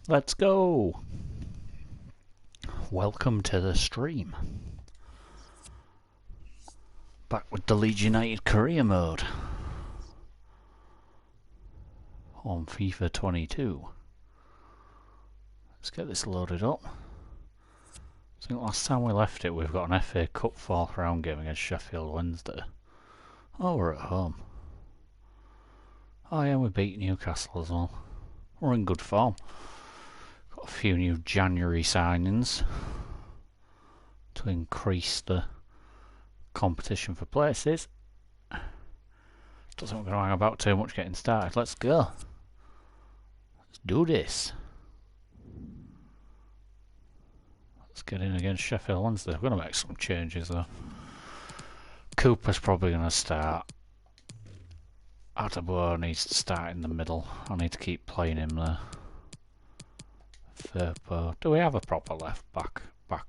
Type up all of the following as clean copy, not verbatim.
Let's go! Welcome to the stream. Back with the Leeds United career mode on FIFA 22. Let's get this loaded up. I think last time we left it, we've got an FA Cup 4th round game against Sheffield Wednesday. Oh, we're at home. Oh yeah, we beat Newcastle as well. We're in good form. Got a few new January signings to increase the competition for places. Doesn't think we're going to hang about too much getting started. Let's go. Let's do this. Let's get in against Sheffield Wednesday. We're going to make some changes though. Cooper's probably going to start. Adeboah needs to start in the middle. I need to keep playing him there. Firpo. Do we have a proper left back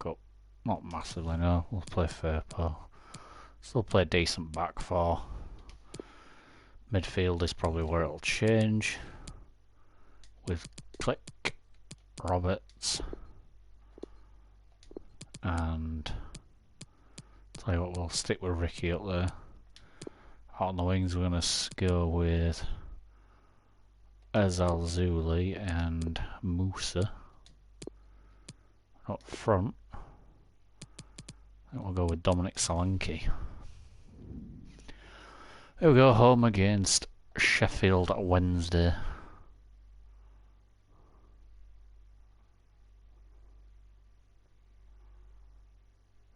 up? Not massively, no. We'll play Firpo. Still play decent back four. Midfield is probably where it'll change. With Click, Roberts, and tell you what, we'll stick with Ricky up there. On the wings, we're going to go with Ezal Zuli and Musa. Up front, I think we'll go with Dominic Solanke. Here we go, home against Sheffield Wednesday.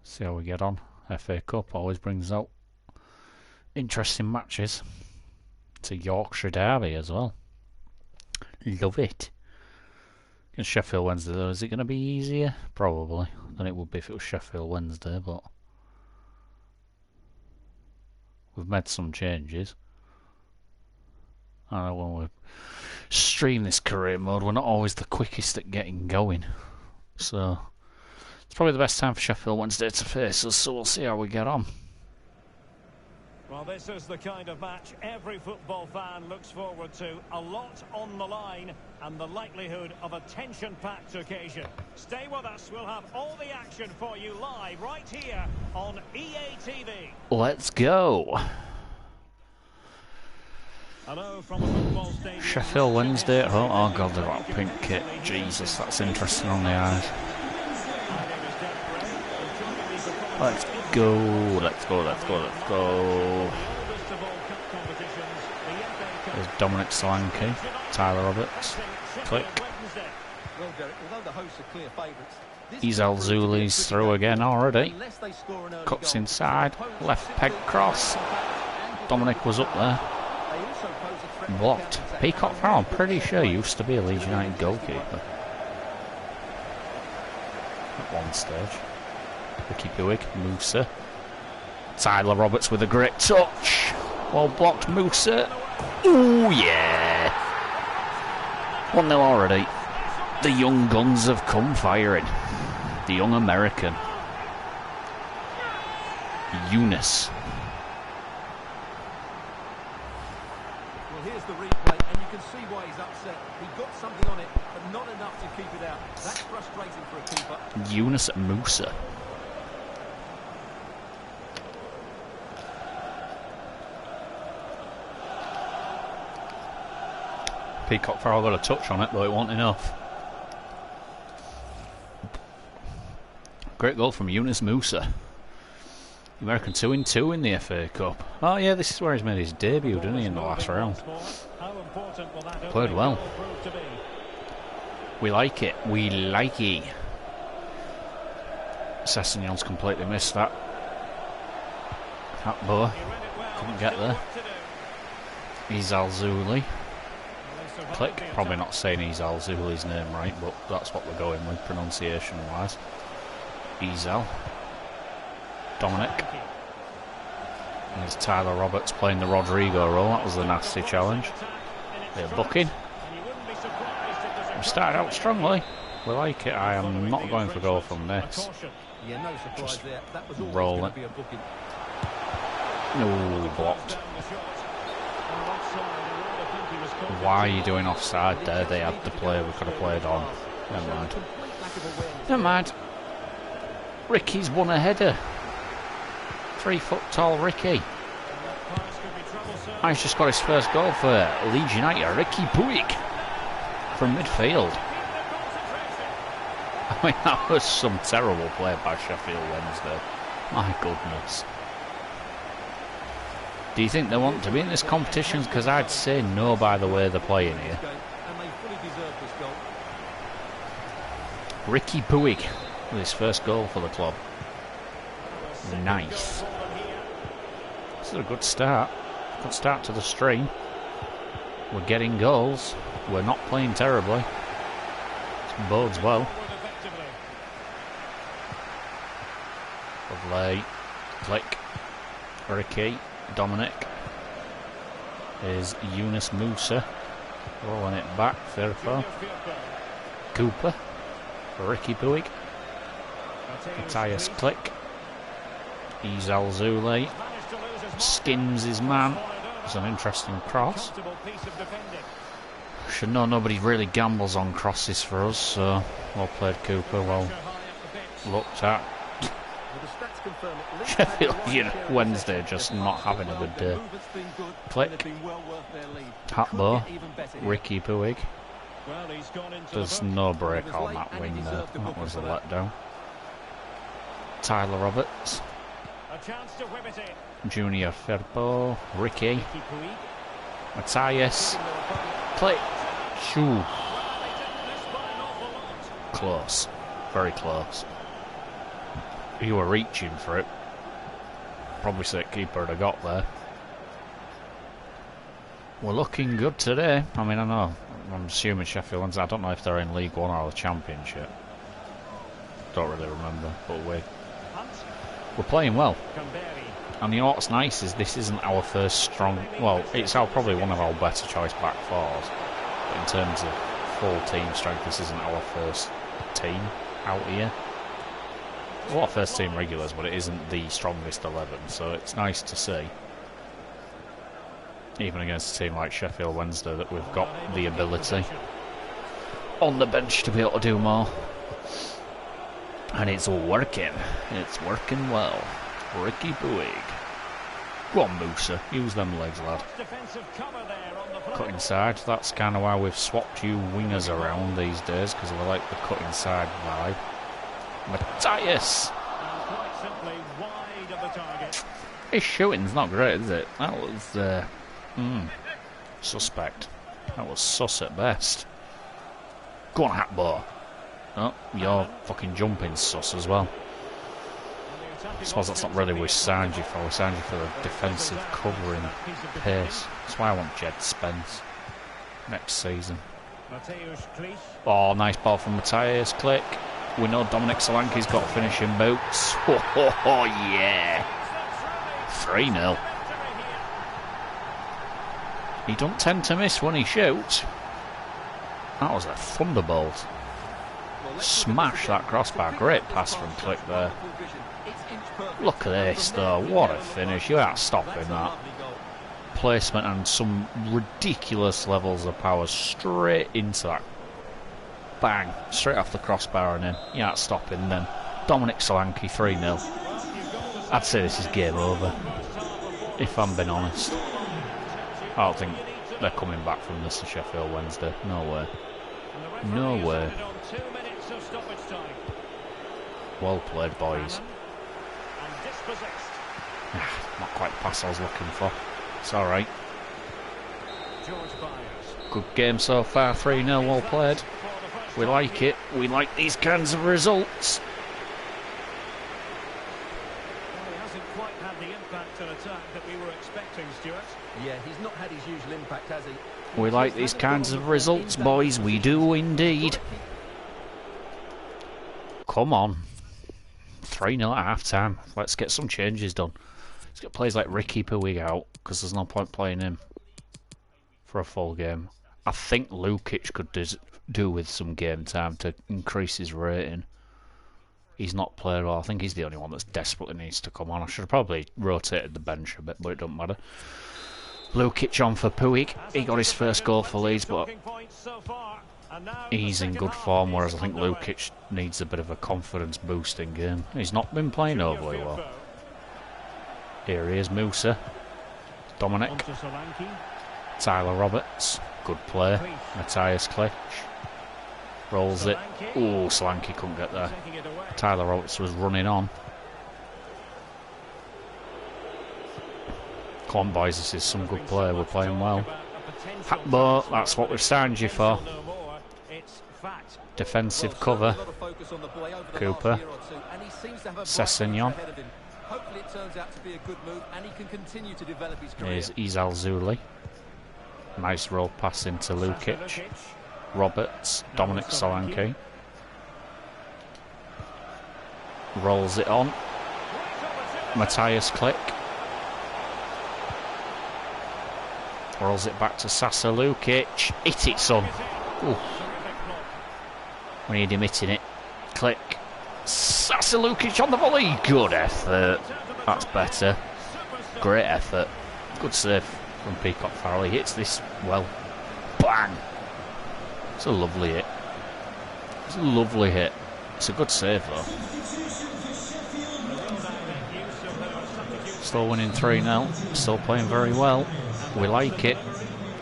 See how we get on. FA Cup always brings out interesting matches. It's a Yorkshire derby as well. Love it. Against Sheffield Wednesday though, is it going to be easier? Probably than it would be if it was Sheffield Wednesday, but we've made some changes. I know when we stream this career mode, we're not always the quickest at getting going. So it's probably the best time for Sheffield Wednesday to face us, so we'll see how we get on. Well, this is the kind of match every football fan looks forward to. A lot on the line and the likelihood of a tension-packed occasion. Stay with us. We'll have all the action for you live right here on EA TV. Let's go. Hello from the football stadium. Sheffield Wednesday at home. Oh god, they've got a pink kit. Jesus, that's interesting on the eyes. Let's go, let's go, let's go, let's go. There's Dominic Solanke, Tyler Roberts, Click. Ezal Zuli's through again already. Cuts inside, left peg cross. Dominic was up there. Blocked. Peacock Farrell, I'm pretty sure used to be a Leeds United goalkeeper. At one stage. Ricky Buick, Musa. Tyler Roberts with a great touch. Well blocked, Musa. Ooh, yeah. 1-0 already. The young guns have come firing. The young American. Eunice. Well, here's the replay, and you can see why he's upset. He got something on it, but not enough to keep it out. That's frustrating for a keeper. Eunice Musa. Peacock Farrell got a touch on it, but it wasn't enough. Great goal from Eunice Musa. The American 2-2 in the FA Cup. Oh yeah, this is where he's made his debut, didn't he, in the last round. Played well. We like it. We like it. Sessegnon's completely missed that. Adeboah couldn't get there. Ezal Zuli. Click. Probably not saying Ezal Zuli's name right, but that's what we're going with pronunciation wise. Ezal. Dominic. There's Tyler Roberts playing the Rodrigo role. That was the nasty challenge. They're booking. We started out strongly. We like it. I am not going for goal from this. Just roll it. No, blocked. Why are you doing offside there? They had the play we could have played on. Never mind. Never mind. Ricky's won a header. 3 foot tall Ricky. He's just got his first goal for Leeds United. Ricky Puig from midfield. I mean, that was some terrible play by Sheffield Wednesday. My goodness. Do you think they want to be in this competition? Because I'd say no by the way they're playing here. Ricky Puig with his first goal for the club. Nice. This is a good start. Good start to the stream. We're getting goals. We're not playing terribly. It bodes well. Lovely. Click. Ricky. Dominic. Is Yunus Musa. Rolling it back. Firpo. Cooper. Ricky Puig. Matthias Click. Izal Zule. Skins his man. It's an interesting cross. Should know nobody really gambles on crosses for us, so well played Cooper, well looked at. Sheffield Wednesday just not having a good day. Click. Hatbo. Ricky Puig. There's no break on that wing there. That was a letdown. Tyler Roberts. Junior Firpo. Ricky. Matthias. Click. Shoo. Close. Very close. You were reaching for it. Probably say keeper would have got there. We're looking good today. I mean, I know. I'm assuming Sheffield Wednesday. I don't know if they're in League One or the Championship. Don't really remember. But we're playing well. And you know what's nice is this isn't our first strong... Well, it's probably one of our better choice back fours. But in terms of full team strength, this isn't our first team out here. A lot of first team regulars, but it isn't the strongest 11, so it's nice to see, even against a team like Sheffield Wednesday, that we've got the ability on the bench to be able to do more. And it's working. It's working well. Ricky Puig. Go on, Musa. Use them legs, lad. Cut inside. That's kind of why we've swapped you wingers around these days, because we like the cut inside vibe. Matthias! His shooting's not great, is it? That was suspect. That was sus at best. Go on, Hatbo. Oh, you're fucking jumping sus as well. I suppose that's not really what we signed you for. We signed you for the defensive covering pace. That's why I want Jed Spence next season. Oh, nice ball from Matthias Click. We know Dominic Solanke's got finishing boots. Oh, yeah. 3-0. He don't tend to miss when he shoots. That was a thunderbolt. Smash that crossbar. Great pass from Click there. Look at this, though. What a finish. You aren't stopping that. Placement and some ridiculous levels of power straight into that. Bang, straight off the crossbar and in. You aren't stopping then. Dominic Solanke, 3-0. I'd say this is game over, if I'm being honest. I don't think they're coming back from this to Sheffield Wednesday. No way. No way. Well played, boys. Not quite the pass I was looking for. It's alright. Good game so far, 3-0, well played. We like it. We like these kinds of results. Well, he hasn't quite had the impact on attack that we were expecting, Stuart. Yeah, he's not had his usual impact, has he? We like these kinds of results, boys. We do indeed. Come on. 3-0 at half-time. Let's get some changes done. Let's get players like Ricky Puig out, because there's no point playing him for a full game. I think Lukic could do with some game time to increase his rating. He's not played well. I think he's the only one that's desperately needs to come on. I should have probably rotated the bench a bit, but it doesn't matter. Lukic on for Puig. He got his first goal for Leeds, but he's in good form, whereas I think Lukic needs a bit of a confidence boosting game. He's not been playing overly well. Here he is, Musa. Dominic. Tyler Roberts. Good play. Matthias Klich. Rolls it. Oh, Solanke couldn't get there. Tyler Roberts was running on. Come on, boys, this is some good play. We're playing well. Hatbo, that's what we've signed you for. Defensive cover. Cooper. Sessegnon. Here's Izal Zuli. Nice roll pass into Lukic. Roberts. Dominic Solanke. Rolls it on. Matthias Klich. Rolls it back to Sasa Lukic. Hit it, son. Ooh. We need him hitting it. Klich. Sasa Lukic on the volley. Good effort. That's better. Great effort. Good save from Peacock Farrell. He hits this well. Bang. It's a lovely hit. It's a lovely hit. It's a good save though. Still winning 3-0. Still playing very well. We like it.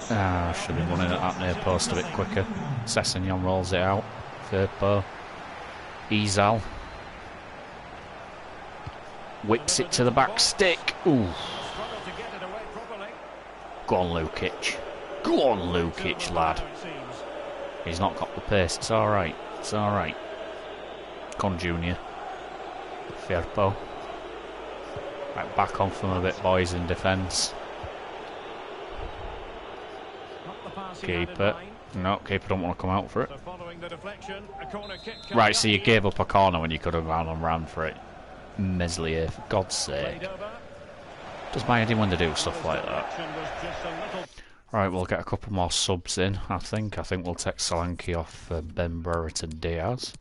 Should be running at that near post a bit quicker. Sessegnon rolls it out. Firpo. Izal. Whips it to the back stick. Ooh. Go on, Lukic. Go on, Lukic, lad. He's not got the pace. It's alright. It's alright. Con Junior. Firpo. Right, back on from a bit, boys, in defence. Keeper. No, keeper don't want to come out for it. Right, so you gave up a corner when you could have gone and ran for it. Meslier, for God's sake. Does mind him when they do stuff like that. Right, we'll get a couple more subs in, I think. I think we'll take Solanke off Ben Brereton Diaz.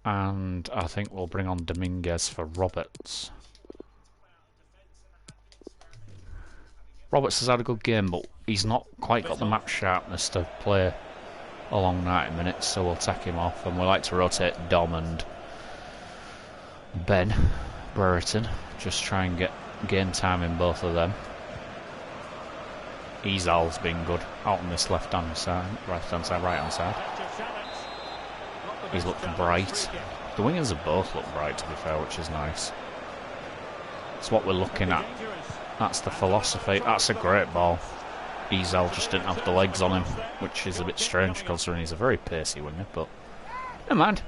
And I think we'll bring on Dominguez for Roberts. Roberts has had a good game, but he's not quite got the match sharpness to play a long 90 minutes, so we'll take him off. And we like to rotate Dom and Ben Brereton. Just try and get gain time in both of them. Izal's been good out on this left-hand side, right-hand side, right-hand side. He's looked bright. The wingers have both looked bright, to be fair, which is nice. It's what we're looking at. That's the philosophy. That's a great ball. Izal just didn't have the legs on him, which is a bit strange considering he's a very pacey winger, but never mind.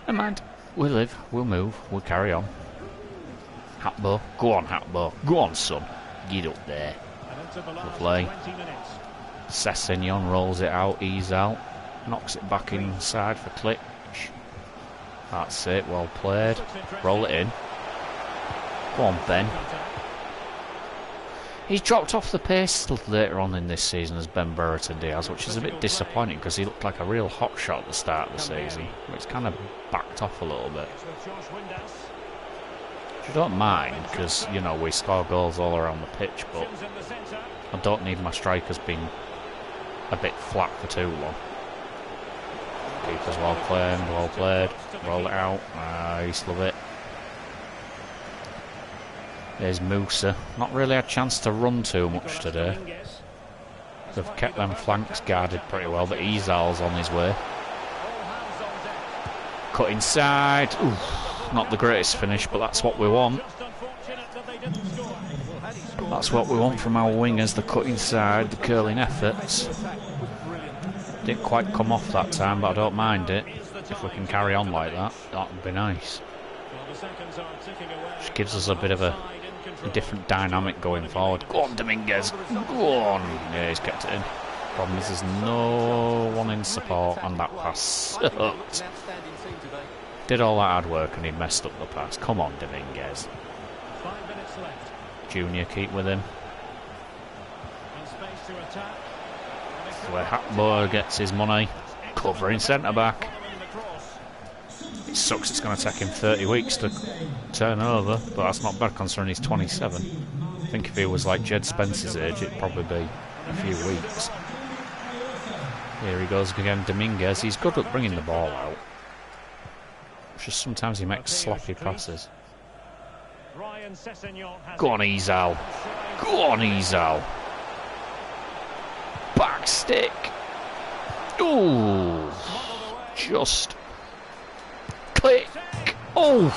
Never mind. We'll live, we'll move, we'll carry on. Hatbo. Go on, Hatbo. Go on, son. Get up there. Lovely. Sessegnon rolls it out. Izal knocks it back inside for Klich. That's it. Well played. Roll it in. Go on, Ben. He's dropped off the pace later on in this season as Ben Brereton Diaz, which is a bit disappointing because he looked like a real hot shot at the start of the season. It's kind of backed off a little bit. Which I don't mind because, you know, we score goals all around the pitch, but I don't need my strikers being a bit flat for too long. Keeper's well claimed, well played. Roll it out. Nice, love it. There's Musa. Not really had a chance to run too much today. They've kept them flanks guarded pretty well, but Izal's on his way. Cut inside. Oof, not the greatest finish, but that's what we want. That's what we want from our wingers, the cut inside, the curling efforts. Didn't quite come off that time, but I don't mind it. If we can carry on like that, that would be nice. Just gives us a bit of a different dynamic going forward. Go on, Dominguez. Go on. Yeah, he's kept it in. Problem is, there's no one in support, and that pass sucked. Did all that hard work, and he messed up the pass. Come on, Dominguez. Junior, keep with him. Where Hatboer gets his money. Covering centre back. Sucks it's going to take him 30 weeks to turn over, but that's not bad considering he's 27. I think if he was like Jed Spence's age, it'd probably be a few weeks. Here he goes again, Dominguez. He's good at bringing the ball out. It's just sometimes he makes sloppy passes. Go on, Izal. Go on, Izal. Back stick. Ooh. Just click. Oh.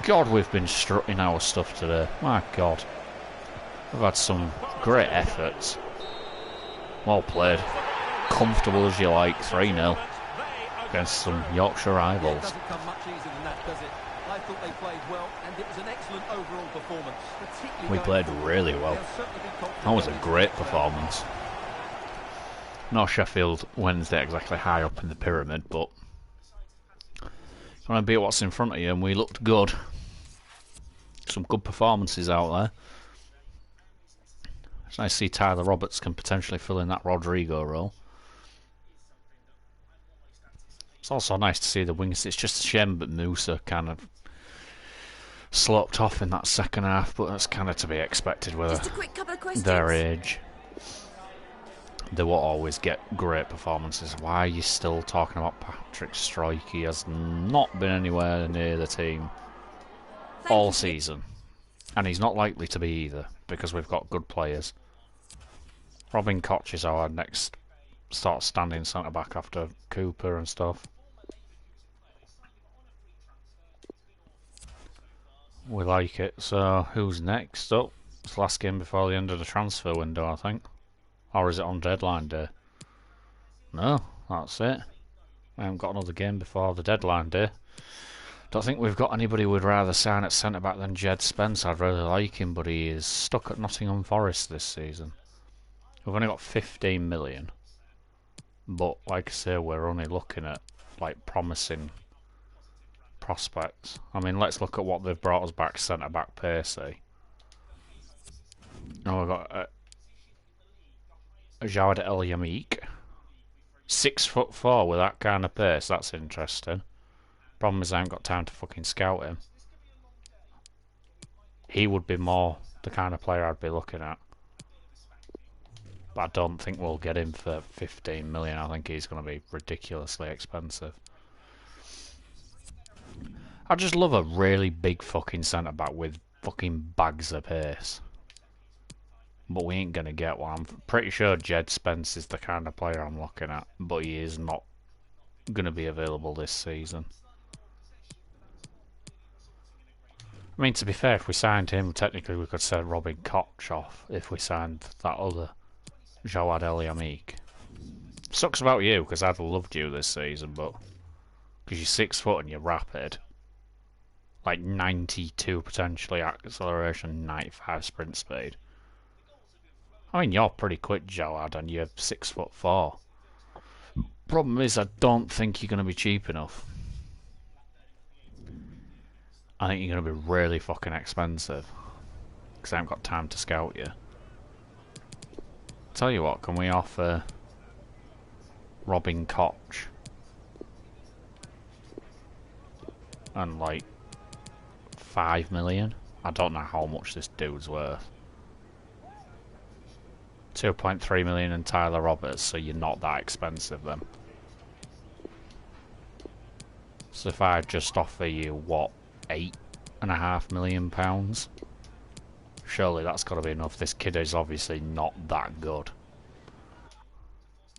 God, we've been strutting our stuff today. My God. We've had some great efforts. Well played. Comfortable as you like. 3-0 against some Yorkshire rivals. Doesn't come much easier than that, does it? I thought they played well, and it was an excellent overall performance. We played really well. That was a great performance. No Sheffield Wednesday exactly high up in the pyramid, but you want to beat what's in front of you, and we looked good. Some good performances out there. It's nice to see Tyler Roberts can potentially fill in that Rodrigo role. It's also nice to see the wings. It's just a shame that Musa kind of sloped off in that second half, but that's kind of to be expected with their age. They won't always get great performances. Why are you still talking about Patrick Strike? He has not been anywhere near the team all season. And he's not likely to be either, because we've got good players. Robin Koch is our next sort of standing centre-back after Cooper and stuff. We like it. So, who's next up? It's the last game before the end of the transfer window, I think. Or is it on deadline day? No, that's it. We haven't got another game before the deadline day. Don't think we've got anybody we'd rather sign at centre-back than Jed Spence. I'd really like him, but he is stuck at Nottingham Forest this season. We've only got 15 million. But, like I say, we're only looking at, like, promising prospects. I mean, let's look at what they've brought us back centre-back Pacey. Oh, we've got Jawad El Yamik. 6'4" with that kind of pace. That's interesting. Problem is I haven't got time to fucking scout him. He would be more the kind of player I'd be looking at. But I don't think we'll get him for 15 million. I think he's going to be ridiculously expensive. I just love a really big fucking centre-back with fucking bags of pace. But we ain't going to get one. I'm pretty sure Jed Spence is the kind of player I'm looking at. But he is not going to be available this season. I mean, to be fair, if we signed him, technically we could send Robin Koch off if we signed that other Jawad El Yamik. Sucks about you, because I'd have loved you this season, but because you're 6 foot and you're rapid, like 92 potentially acceleration, 95 sprint speed. I mean, you're pretty quick, Jawad, and you're 6'4". Problem is, I don't think you're going to be cheap enough. I think you're going to be really fucking expensive. Because I haven't got time to scout you. Tell you what, can we offer Robin Koch? And like 5 million? I don't know how much this dude's worth. 2.3 million and Tyler Roberts, so you're not that expensive then. So if I just offer you, what, £8.5 million? Surely that's got to be enough. This kid is obviously not that good.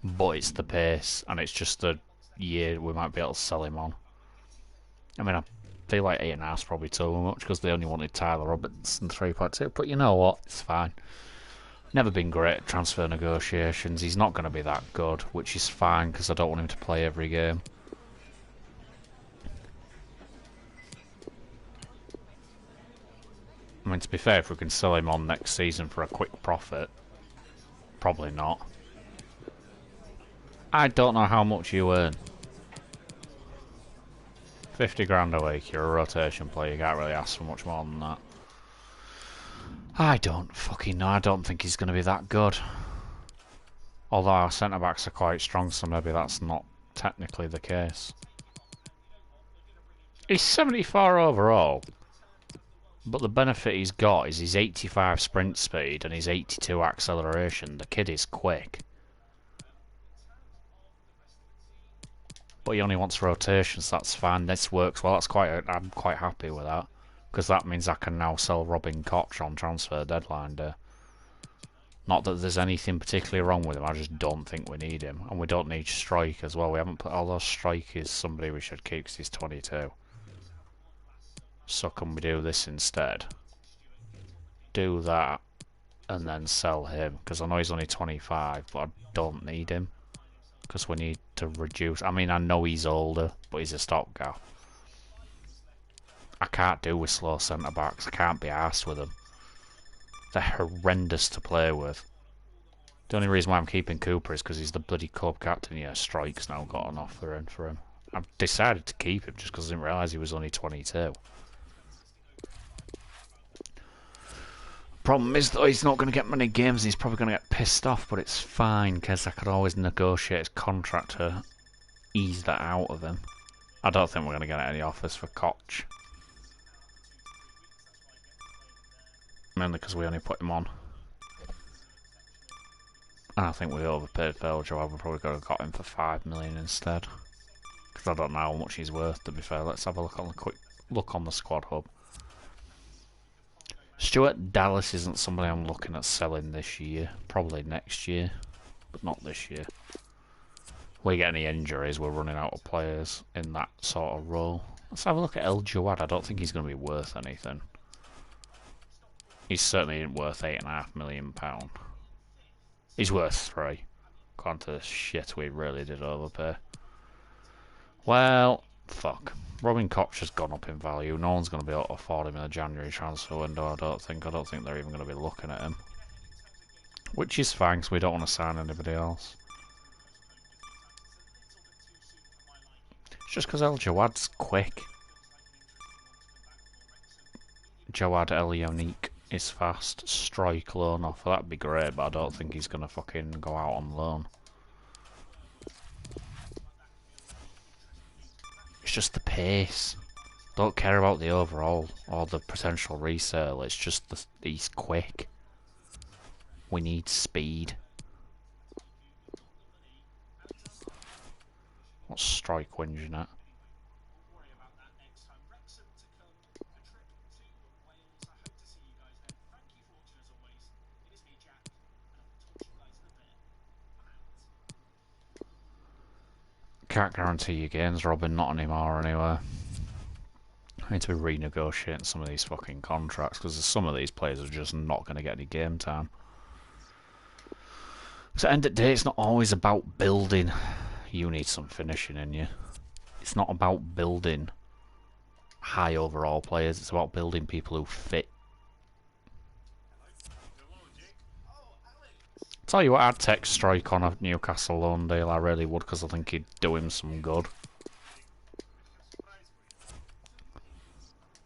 But it's the pace, and it's just the year we might be able to sell him on. I mean, I feel like 8.5 is probably too much, because they only wanted Tyler Roberts and 3.2, but you know what, it's fine. Never been great at transfer negotiations. He's not going to be that good, which is fine, because I don't want him to play every game. I mean, to be fair, if we can sell him on next season for a quick profit, probably not. I don't know how much you earn. 50 grand a week, you're a rotation player, you can't really ask for much more than that. I don't fucking know, I don't think he's going to be that good. Although our centre-backs are quite strong, so maybe that's not technically the case. He's 74 overall. But the benefit he's got is his 85 sprint speed and his 82 acceleration. The kid is quick. But he only wants rotations, so that's fine. This works well. I'm quite happy with that. Because that means I can now sell Robin Koch on transfer deadline day. Not that there's anything particularly wrong with him, I just don't think we need him. And we don't need Strike as well. We haven't put... Although Strike is somebody we should keep because he's 22. So can we do this instead? Do that and then sell him. Because I know he's only 25, but I don't need him. Because we need to reduce... I mean, I know he's older, but he's a stopgap. I can't do with slow centre-backs. I can't be arsed with them. They're horrendous to play with. The only reason why I'm keeping Cooper is because he's the bloody club captain. Yeah, Strike's now got an offer in for him. I've decided to keep him just because I didn't realise he was only 22. Problem is, though, he's not going to get many games. He's probably going to get pissed off, but it's fine because I could always negotiate his contract to ease that out of him. I don't think we're going to get any offers for Koch. Mainly because we only put him on. And I think we overpaid for El Jawad. We probably could have got him for 5 million instead. Because I don't know how much he's worth, to be fair. Let's have a look on the quick look on the squad hub. Stuart Dallas isn't somebody I'm looking at selling this year. Probably next year, but not this year. We get any injuries, we're running out of players in that sort of role. Let's have a look at El Jawad. I don't think he's going to be worth anything. He's certainly worth £8.5 million. He's worth 3. Gone to the shit, we really did overpay. Well, fuck. Robin Koch has gone up in value. No one's going to be able to afford him in the January transfer window, I don't think. I don't think they're even going to be looking at him. Which is fine, because we don't want to sign anybody else. It's just because El Jawad's quick. Jawad El Yonique is fast. Strike loan offer, that'd be great, but I don't think he's going to fucking go out on loan. It's just the pace. Don't care about the overall or the potential resale. It's just he's quick. We need speed. What's Strike whinging at? Can't guarantee you gains, Robin, not anymore anyway. I need to be renegotiating some of these fucking contracts because some of these players are just not going to get any game time. Because at the end of the day, it's not always about building. You need some finishing in you. It's not about building high overall players, it's about building people who fit. Tell you what, I'd take Strike on a Newcastle loan deal, I really would, because I think he'd do him some good.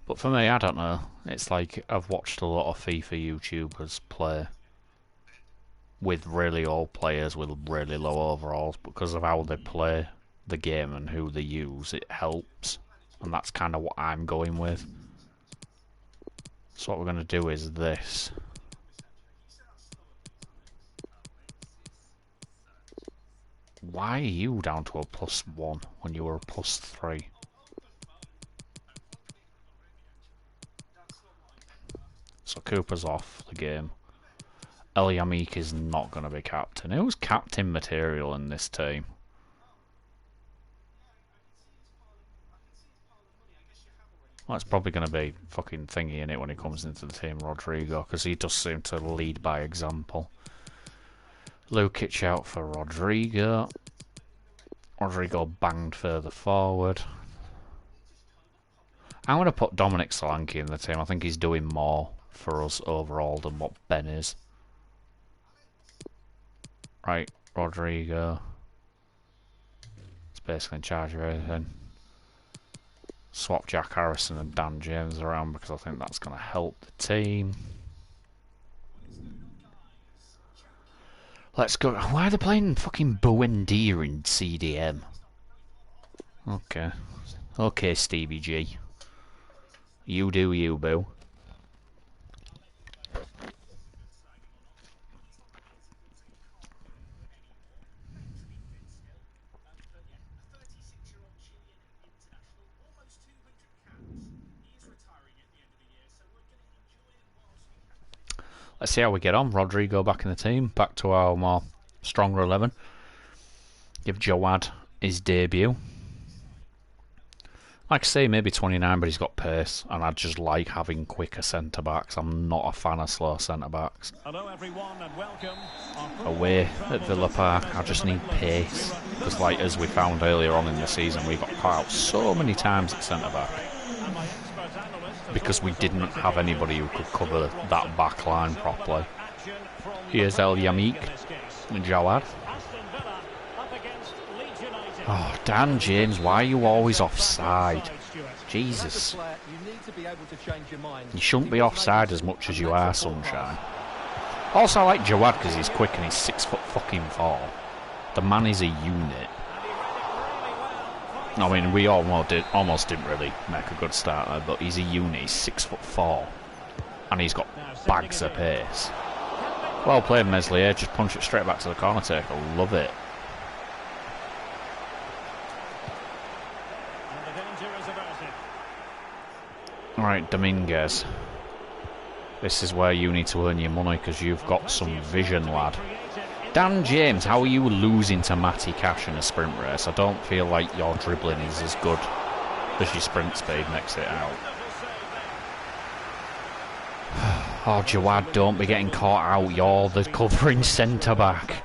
But for me, I don't know. It's like I've watched a lot of FIFA YouTubers play with really old players with really low overalls. Because of how they play the game and who they use, it helps. And that's kind of what I'm going with. So what we're going to do is this. Why are you down to a +1 when you were a +3? So Cooper's off the game. El Yamik is not going to be captain. Who's captain material in this team? Well, it's probably going to be fucking thingy in it when he comes into the team, Rodrigo, because he does seem to lead by example. Lukic out for Rodrigo. Rodrigo banged further forward. I'm going to put Dominic Solanke in the team. I think he's doing more for us overall than what Ben is. Right, Rodrigo. He's basically in charge of everything. Swap Jack Harrison and Dan James around because I think that's going to help the team. Let's go. Why are they playing fucking Buendia in CDM? Okay. Okay, Stevie G. You do you, boo. Let's see how we get on. Rodrigo back in the team. Back to our more stronger 11. Give Jawad his debut. Like I say, maybe 29, but he's got pace, and I just like having quicker centre-backs. I'm not a fan of slow centre-backs. Hello everyone and welcome. Away at Villa Park, I just need pace. Because like as we found earlier on in the season, we got caught out so many times at centre-back. Because we didn't have anybody who could cover that back line properly. Here's El Yamik and Jawad. Oh, Dan James, why are you always offside? Jesus. You shouldn't be offside as much as you are, Sunshine. Also, I like Jawad because he's quick and he's 6'4". The man is a unit. I mean, we almost didn't really make a good start there, but he's a unit. He's 6'4", and he's got bags of pace. Well played, Meslier. Just punch it straight back to the corner taker. Love it. Alright, Dominguez. This is where you need to earn your money because you've got some vision, lad. Dan James, how are you losing to Matty Cash in a sprint race? I don't feel like your dribbling is as good as your sprint speed makes it out. Oh, Jawad, don't be getting caught out. You're the covering centre-back.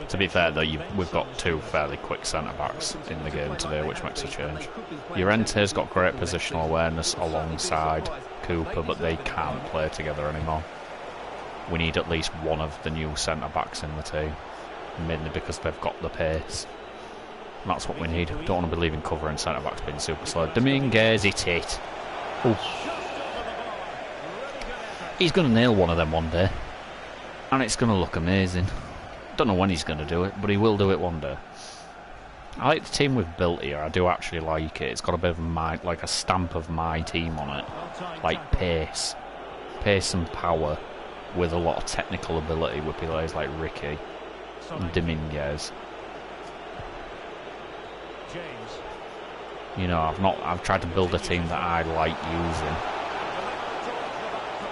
To be fair, though, we've got two fairly quick centre-backs in the game today, which makes a change. Llorente's got great positional awareness alongside Cooper, but they can't play together anymore. We need at least one of the new centre-backs in the team, mainly because they've got the pace. And that's what we need. Don't want to be leaving cover and centre-backs being super slow. Dominguez, hit it. Ooh. He's going to nail one of them one day, and it's going to look amazing. Don't know when he's going to do it, but he will do it one day. I like the team we've built here. I do actually like it. It's got a bit of like a stamp of my team on it, like pace and power, with a lot of technical ability with players like Ricky and Dominguez. You know, I've tried to build a team that I like using,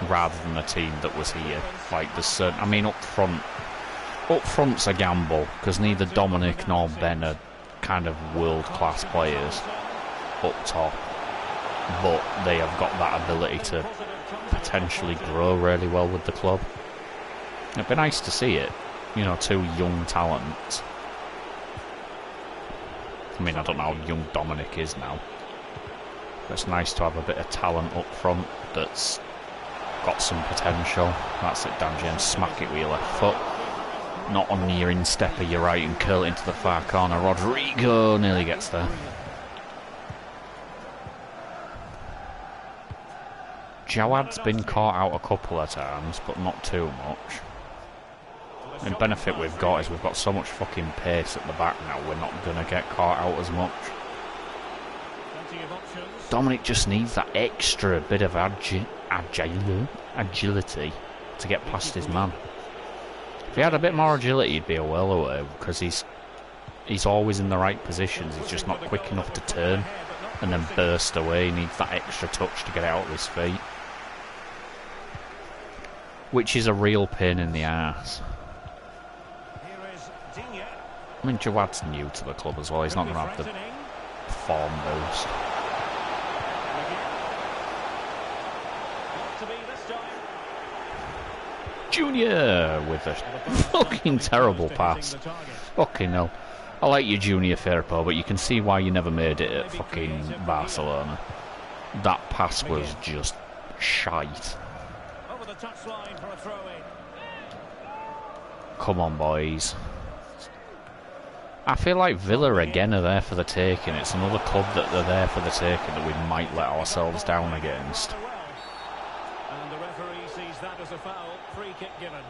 rather than a team that was here. Like there's certain, I mean, up front's a gamble because neither Dominic nor Ben are kind of world-class players up top, but they have got that ability to potentially grow really well with the club. It'd be nice to see it, you know, two young talents. I mean, I don't know how young Dominic is now, but it's nice to have a bit of talent up front that's got some potential. That's it, Dan James. Smack it with your left foot. Not on your instep of your right and curl it into the far corner. Rodrigo nearly gets there. Jawad's been caught out a couple of times, but not too much. The benefit we've got is we've got so much fucking pace at the back now, we're not going to get caught out as much. Dominic just needs that extra bit of agility to get past his man. If he had a bit more agility, he'd be a well away, because he's always in the right positions. He's just not quick enough to turn and then burst away. He needs that extra touch to get out of his feet, which is a real pain in the arse. I mean, Jawad's new to the club as well. He's not going to have the form boost. Junior with a fucking terrible pass. Fucking hell. I like you, Junior Firpo, but you can see why you never made it at fucking Barcelona. That pass was just shite. Come on, boys. I feel like Villa again are there for the taking. It's another club that they're there for the taking that we might let ourselves down against. And the referee sees that as a foul. Free kick given.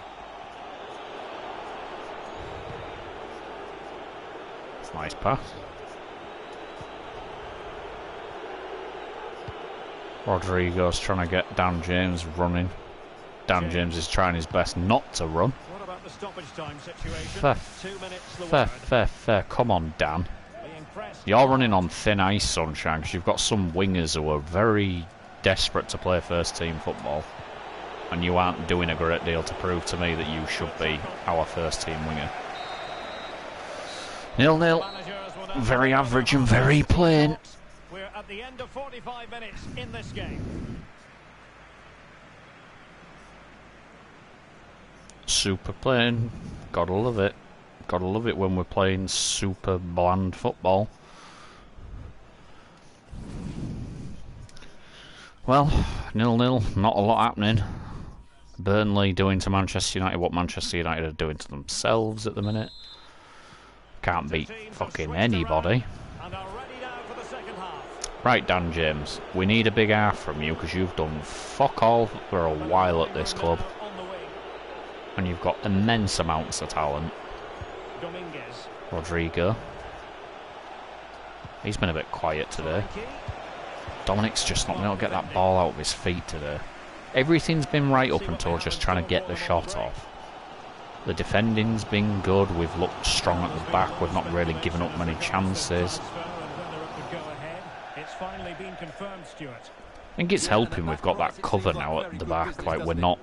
It's a nice pass. Rodrigo's trying to get Dan James running. Dan James is trying his best not to run. What about the stoppage time situation? Fair, 2 minutes the fair, word. fair, fair. Come on, Dan. Being pressed. You're running on thin ice, Sunshine, because you've got some wingers who are very desperate to play first-team football. And you aren't doing a great deal to prove to me that you should be our first-team winger. 0-0. Very average and very plain. We're at the end of 45 minutes in this game. Super plain. Gotta love it. Gotta love it when we're playing super bland football. Well, 0-0. Not a lot happening. Burnley doing to Manchester United what Manchester United are doing to themselves at the minute. Can't beat fucking anybody. Right, Dan James, we need a big half from you because you've done fuck all for a while at this club. And you've got immense amounts of talent. Rodrigo. He's been a bit quiet today. Dominic's just not been able to get that ball out of his feet today. Everything's been right up until just trying to get the shot off. The defending's been good, we've looked strong at the back, we've not really given up many chances. I think it's helping we've got that cover now at the back, like we're not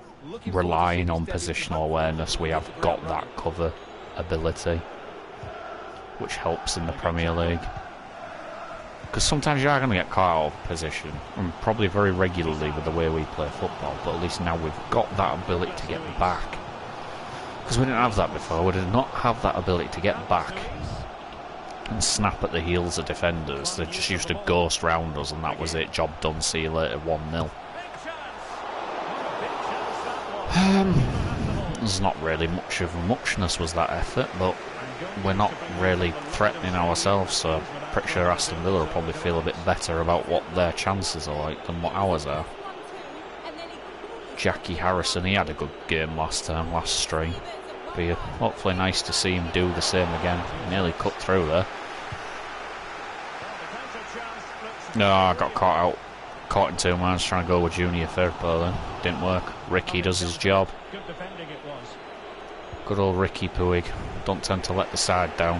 relying on positional awareness, we have got that cover ability, which helps in the Premier League. Because sometimes you are going to get caught out of position, and probably very regularly with the way we play football, but at least now we've got that ability to get back. Because we didn't have that before, we did not have that ability to get back and snap at the heels of defenders. They just used to ghost round us and that was it, job done, see you later, 1-0. There's not really much of a muchness was that effort, but we're not really threatening ourselves, so I'm pretty sure Aston Villa will probably feel a bit better about what their chances are like than what ours are. Jackie Harrison, he had a good game last stream. Be hopefully nice to see him do the same again. He nearly cut through there. No, I got caught out. Caught in two minds trying to go with Junior Firpo then. Didn't work. Ricky does his job. Good old Ricky Puig. Don't tend to let the side down.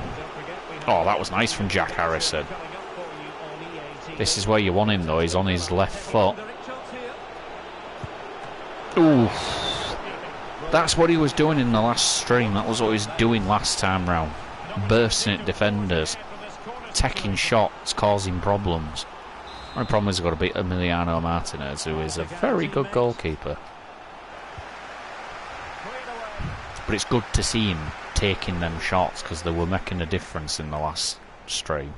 Oh, that was nice from Jack Harrison. This is where you want him though, he's on his left foot. Ooh. That's what he was doing in the last stream, that was what he was doing last time round. Bursting at defenders. Taking shots, causing problems. The only problem is he's got to beat Emiliano Martinez, who is a very good goalkeeper. But it's good to see him taking them shots because they were making a difference in the last stream.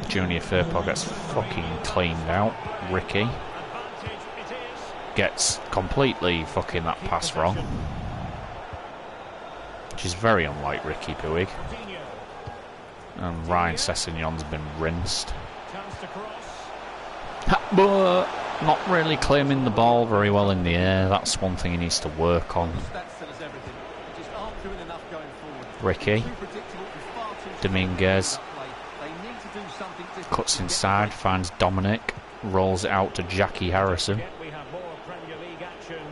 Junior Firpo gets fucking cleaned out. Ricky gets completely fucking that pass wrong, which is very unlike Ricky Puig. And Ryan Sessegnon's been rinsed. But not really claiming the ball very well in the air. That's one thing he needs to work on. Ricky. Dominguez. Cuts inside, finds Dominic. Rolls it out to Jackie Harrison.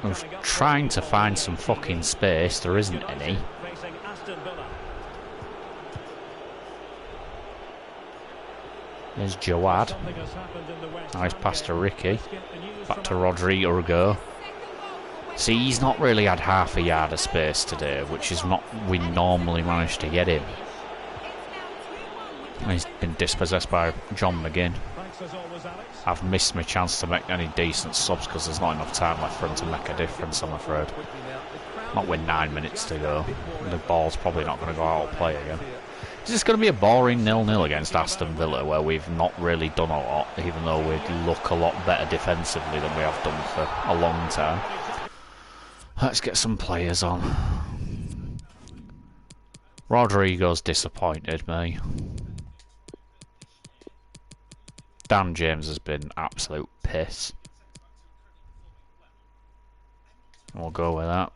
Who's trying to find some fucking space. There isn't any. There's Jawad. Nice pass to Ricky. Back to Rodrigo. See, he's not really had half a yard of space today, which is not we normally manage to get him. He's been dispossessed by John McGinn. I've missed my chance to make any decent subs because there's not enough time left for him to make a difference, I'm afraid. Not with 9 minutes to go. The ball's probably not going to go out of play again. Is this going to be a boring 0-0 against Aston Villa where we've not really done a lot, even though we look a lot better defensively than we have done for a long time? Let's get some players on. Rodrigo's disappointed me. Dan James has been absolute piss. We'll go with that.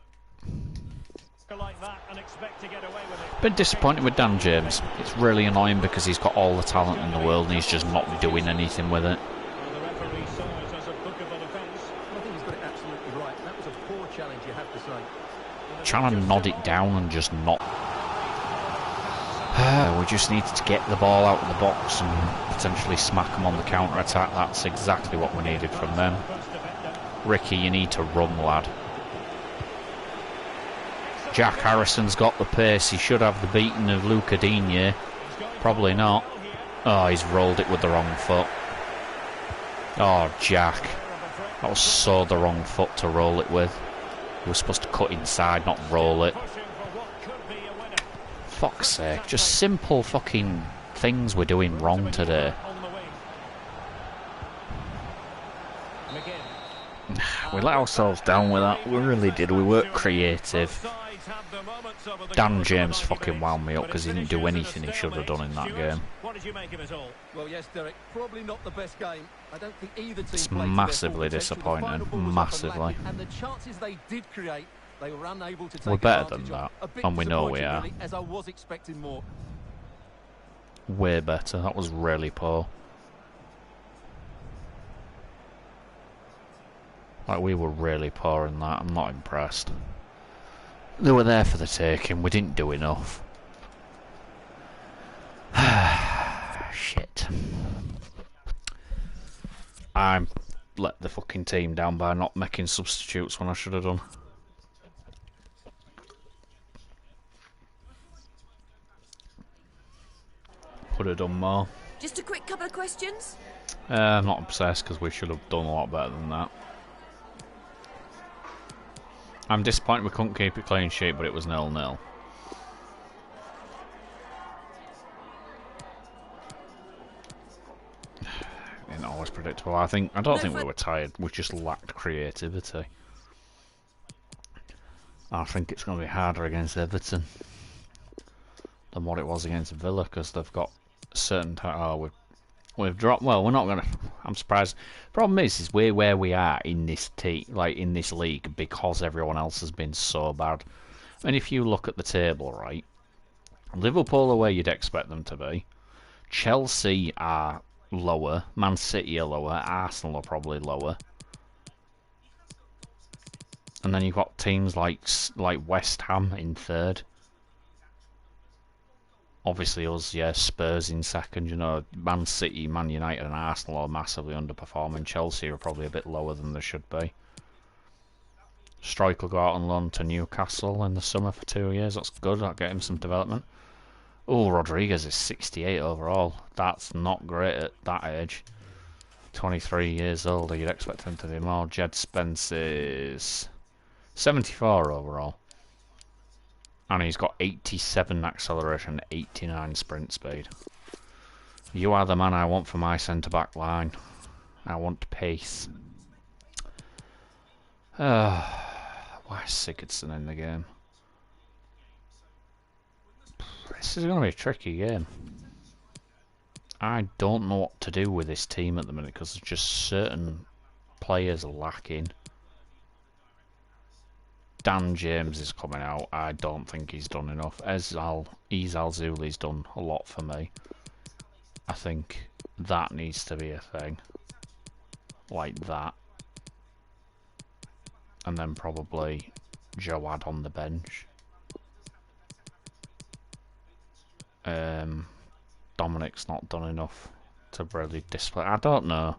Like that, and it expect to get away with it. Been disappointed with Dan James. It's really annoying because he's got all the talent in the world and he's just not doing anything with it. Well, the referee saw it as a bookable offence. I think he's got it absolutely right. That was a poor challenge, you have to say. Trying to nod it down and just not. We just need to get the ball out of the box and potentially smack them on the counter-attack. That's exactly what we needed from them. Ricky, you need to run, lad. Jack Harrison's got the pace. He should have the beating of Luca Digne. Probably not. Oh, he's rolled it with the wrong foot. Oh, Jack. That was so the wrong foot to roll it with. He was supposed to cut inside, not roll it. Fuck's sake. Just simple fucking things we're doing wrong today. We let ourselves down with that. We really did. We weren't creative. Dan James fucking wound me up because he didn't do anything he should have done in that game. What did you make of it all? Well, yes, Derek, probably not the best game. I don't think either team It's played to their massively full potential. The final disappointing. ball was up and Massively. lacking, and the chances they did create, they were unable to take We're better than advantage that, of. A bit and we know we disappointing, are. really, as I was expecting more. Way better. That was really poor. Like, we were really poor in that. I'm not impressed. They were there for the taking. We didn't do enough. Shit. I let the fucking team down by not making substitutes when I should have done. Could have done more. Just a quick couple of questions. I'm not obsessed because we should have done a lot better than that. I'm disappointed we couldn't keep it clean sheet, but it was 0-0. Ain't always predictable. I don't think we were tired. We just lacked creativity. I think it's going to be harder against Everton than what it was against Villa because they've got certain. We've dropped. Well, we're not going to. I'm surprised. Problem is we're where we are in this in this league because everyone else has been so bad. And if you look at the table, right, Liverpool are where you'd expect them to be. Chelsea are lower. Man City are lower. Arsenal are probably lower. And then you've got teams like West Ham in third. Obviously us, yeah, Spurs in second, you know, Man City, Man United and Arsenal are massively underperforming. Chelsea are probably a bit lower than they should be. Strike will go out on loan to Newcastle in the summer for 2 years. That's good, that'll get him some development. Oh, Rodriguez is 68 overall. That's not great at that age. 23 years old, you'd expect him to do more. Jed Spence is 74 overall. And he's got 87 acceleration, 89 sprint speed. You are the man I want for my centre-back line. I want pace. Why is Sigurdsson in the game? This is going to be a tricky game. I don't know what to do with this team at the minute because there's just certain players lacking. Dan James is coming out. I don't think he's done enough. Izal Zuli's done a lot for me. I think that needs to be a thing. Like that. And then probably Joad on the bench. Dominic's not done enough to really display. I don't know.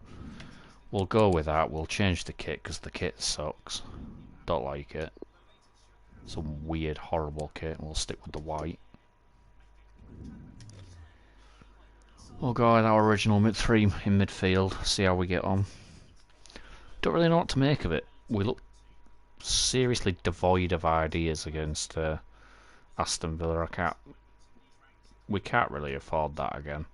We'll go with that. We'll change the kit because the kit sucks. Don't like it. Some weird, horrible kit. We'll stick with the white. We'll go with our original three in midfield. See how we get on. Don't really know what to make of it. We look seriously devoid of ideas against Aston Villa. We can't really afford that again.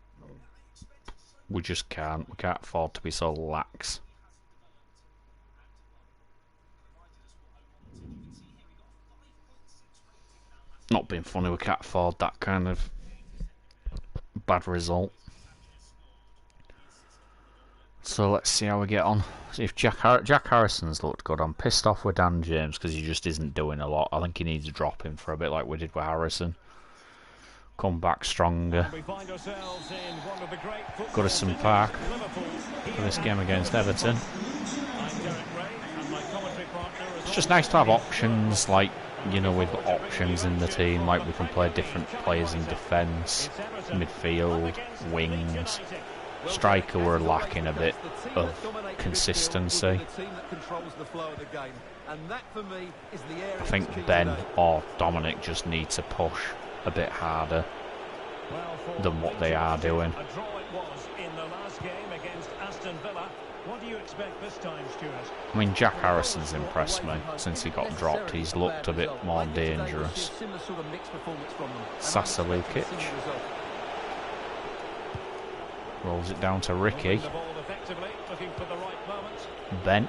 We just can't. We can't afford to be so lax. Not being funny, we can't afford that kind of bad result. So let's see how we get on. See if Jack Harrison's looked good. I'm pissed off with Dan James because he just isn't doing a lot. I think he needs dropping for a bit like we did with Harrison. Come back stronger. Goodison Park for this game against Everton. It's just nice to have options, like, you know, we've got options in the team, like we can play different players in defence, midfield, wings. Striker, we're lacking a bit of consistency. I think Ben or Dominic just need to push a bit harder than what they are doing. I mean, Jack Harrison's impressed me since he got dropped. He's looked a bit more dangerous. Sasa Lukic rolls it down to Ricky. Ben.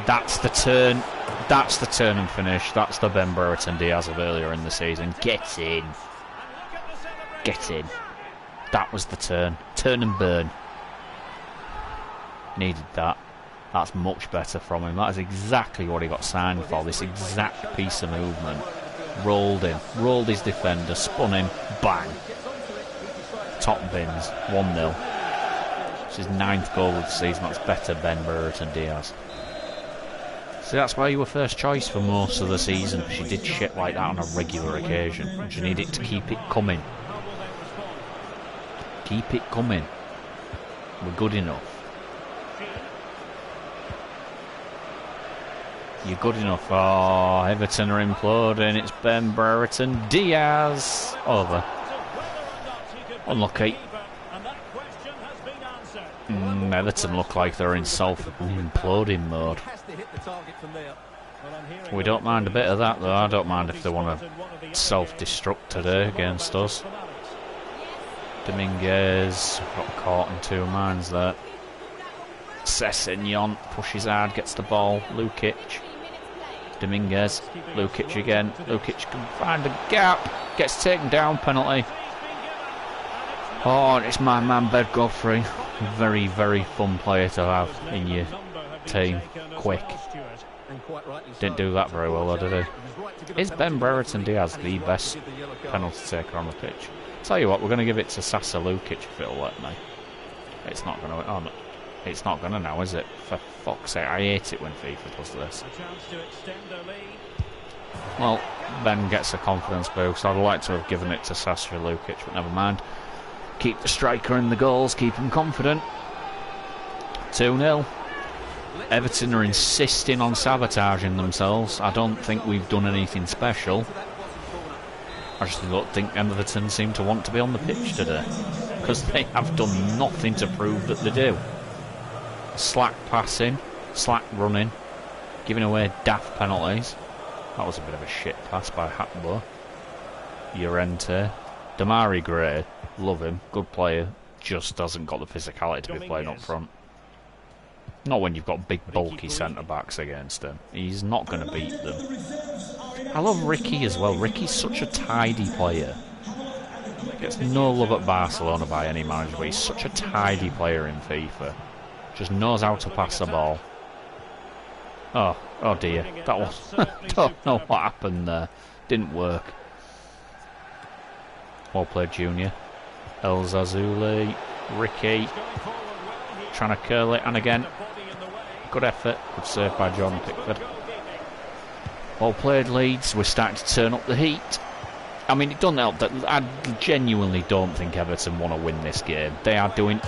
That's the turn. That's the turn and finish. That's the Ben Brereton Diaz of earlier in the season. Get in. Get in. That was the turn. Turn and burn. Needed that. That's much better from him. That is exactly what he got signed for. This exact piece of movement. Rolled in. Rolled his defender. Spun him. Bang. Top bins. 1-0. It's his 9th goal of the season. That's better Ben Brereton Diaz. See, that's why you were first choice for most of the season, because you did shit like that on a regular occasion. And you need it to keep it coming. Keep it coming. We're good enough. You're good enough. Oh, Everton are imploding. It's Ben Brereton Diaz. Over. Unlucky. Everton look like they're in self-imploding mode. We don't mind a bit of that, though. I don't mind if they want to self-destruct today against us. Dominguez got caught in 2 minds there. Sessegnon pushes hard, gets the ball. Lukic. Dominguez. Lukic again. Lukic can find a gap. Gets taken down, penalty. Oh, and it's my man, Ben Godfrey. Very, very fun player to have in your team. Quick. Didn't do that very well, though, did he? Is Ben Brereton Diaz the best penalty taker on the pitch? Tell you what, we're going to give it to Sasa Lukic if it'll let me. It's not going to. Oh, no. It's not going to now, is it? For fuck's sake, I hate it when FIFA does this. Well, Ben gets a confidence boost. I'd like to have given it to Sasa Lukic, but never mind. Keep the striker in the goals, keep him confident. 2-0. Everton are insisting on sabotaging themselves. I don't think we've done anything special. I just don't think Everton seem to want to be on the pitch today, because they have done nothing to prove that they do. Slack passing, slack running, giving away daft penalties. That was a bit of a shit pass by Hattenbow. Llorente. Damari Gray, love him, good player, just doesn't got the physicality to be playing up front. Not when you've got big bulky centre-backs against him. He's not going to beat them. I love Ricky as well. Ricky's such a tidy player. Gets no love at Barcelona by any manager, but he's such a tidy player in FIFA. Just knows how to pass the ball. Oh dear. That was... don't know what happened there. Didn't work. Well played, Junior. El Zazuli, Ricky, trying to curl it, and again, good effort, good save by Jordan Pickford. Well played, Leeds. We're starting to turn up the heat. I mean, it doesn't help that I genuinely don't think Everton want to win this game. They are doing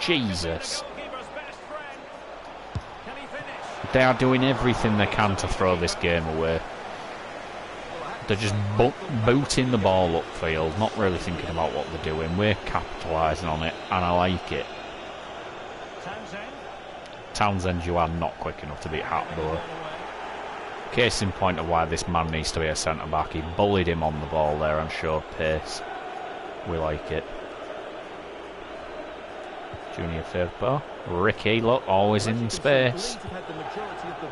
Jesus. They are doing everything they can to throw this game away. They're just booting the ball upfield, not really thinking about what they're doing. We're capitalising on it, and I like it. Townsend, you are not quick enough to beat Hatbour. Case in point of why this man needs to be a centre-back. He bullied him on the ball there and showed pace. We like it. Junior Firpo. Ricky, look, always in space.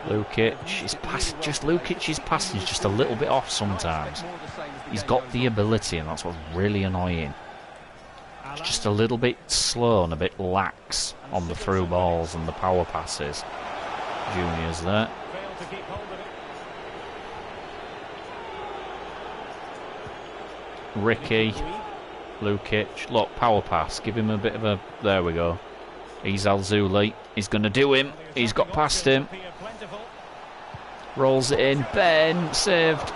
Lukic, Lukic's passing is just a little bit off sometimes. He's got the ability, and that's what's really annoying. He's just a little bit slow and a bit lax on the through balls and the power passes. Junior's there. Failed to keep hold of it. Ricky, Lukic, look, power pass, give him a bit of a, there we go. He's Alzuli, he's going to do him, he's got past him. Rolls it in, Ben, saved.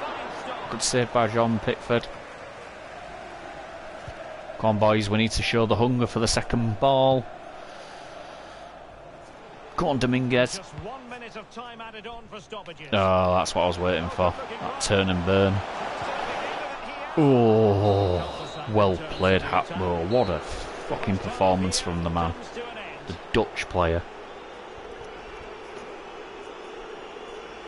Good save by John Pickford. Come on boys, we need to show the hunger for the second ball. Come on Dominguez. Just 1 minute of time added on for stoppages. Oh, that's what I was waiting for. That turn and burn. Oh, well played Hatbo. What a fucking performance from the man. The Dutch player.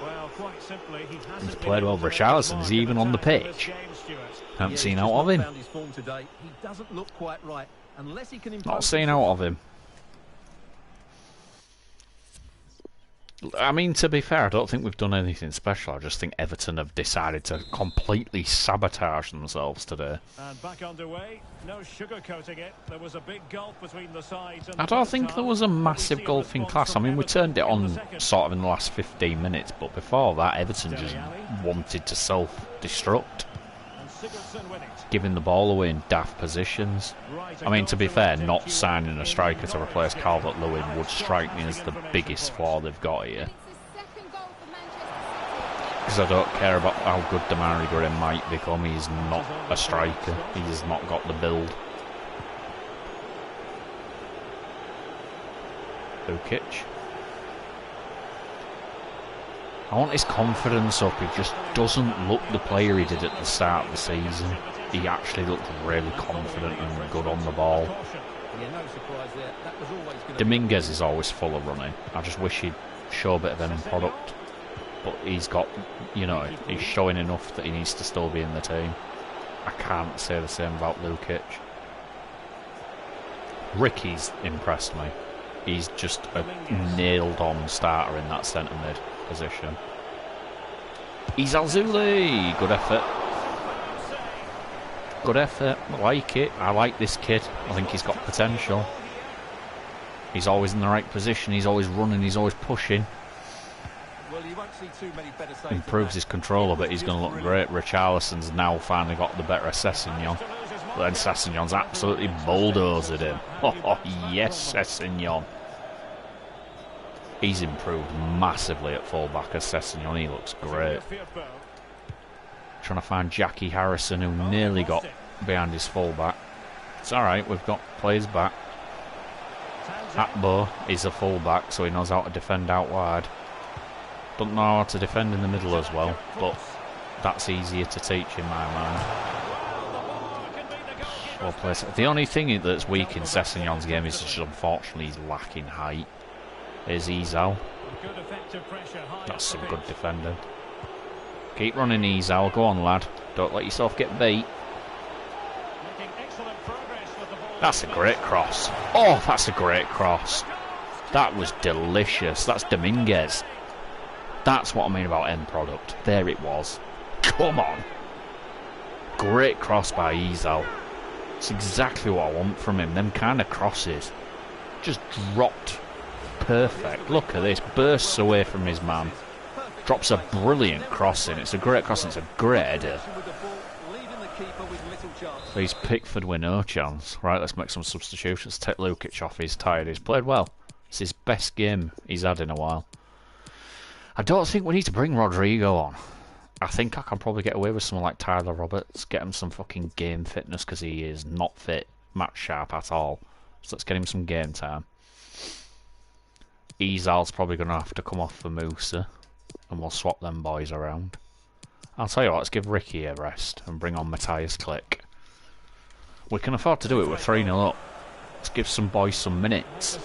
Well, quite simply, he hasn't He's played well. Richarlison's even on the pitch. Haven't seen out of him. Not seen out of him. I mean, to be fair, I don't think we've done anything special. I just think Everton have decided to completely sabotage themselves today. And back underway, no sugarcoating it. There was a big gulf between the sides. I don't think there was a massive gulf in class. I mean, we turned it on sort of in the last 15 minutes, but before that, Everton just wanted to self-destruct, giving the ball away in daft positions. I mean, to be fair, not signing a striker to replace Calvert-Lewin would strike me as the biggest flaw they've got here. Because I don't care about how good Damari Graham might become, he's not a striker. He's not got the build. Lukic. I want his confidence up. He just doesn't look the player he did at the start of the season. He actually looked really confident and good on the ball. Dominguez is always full of running. I just wish he'd show a bit of end product. But he's got, you know, he's showing enough that he needs to still be in the team. I can't say the same about Lukic. Ricky's impressed me. He's just a nailed-on starter in that centre-mid position. He's Alzuli! Good effort. Good effort. I like it. I like this kid. I think he's got potential. He's always in the right position. He's always running. He's always pushing. Improves his control a bit. He's going to look great. Richarlison's now finally got the better of Sessegnon. But then Sessegnon's absolutely bulldozed him. Oh, yes, Sessegnon. He's improved massively at fullback as Sessegnon. He looks great. Trying to find Jackie Harrison, who nearly got behind his fullback. It's alright, we've got players back. Atbo is a fullback, so he knows how to defend out wide. Doesn't know how to defend in the middle as well, but that's easier to teach in my mind. Well played. The only thing that's weak in Sessegnon's game is just unfortunately he's lacking height. Here's Izal. That's some good defending. Keep running, Izal. Go on, lad. Don't let yourself get beat. That's a great cross. Oh, that's a great cross. That was delicious. That's Dominguez. That's what I mean about end product. There it was. Come on. Great cross by Izal. It's exactly what I want from him. Them kind of crosses. Just dropped perfect. Look at this. Bursts away from his man. Drops a brilliant crossing. It's a great crossing. It's a great header. Please Pickford with no chance. Right, let's make some substitutions. Take Lukic off. He's tired. He's played well. It's his best game he's had in a while. I don't think we need to bring Rodrigo on. I think I can probably get away with someone like Tyler Roberts. Get him some fucking game fitness because he is not fit, match sharp at all. So let's get him some game time. Izal's probably going to have to come off for Musa. And we'll swap them boys around. I'll tell you what, let's give Ricky a rest and bring on Matthias Klick. We can afford to do it. We're 3-0 up. Let's give some boys some minutes.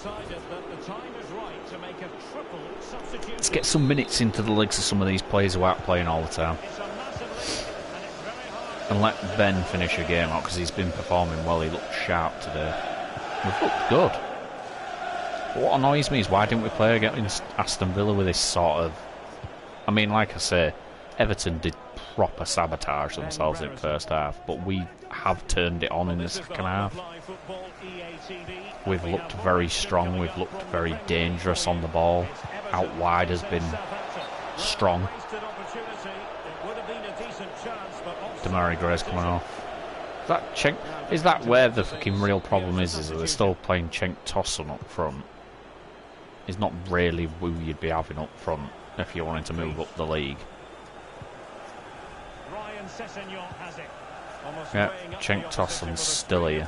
Let's get some minutes into the legs of some of these players who aren't playing all the time. And let Ben finish a game out because he's been performing well. He looked sharp today. We've looked good. But what annoys me is why didn't we play against Aston Villa with this sort of... I mean, like I say, Everton did proper sabotage themselves in first half, but we have turned it on in the second half. We've looked very strong, we've looked very dangerous on the ball. Out wide has been strong. Demarai Gray's coming off. Is that where the fucking real problem is that they're still playing Cenk Tosun up front? Is not really who you'd be having up front if you wanted to move up the league. Yeah, Cenk Tosun's still here.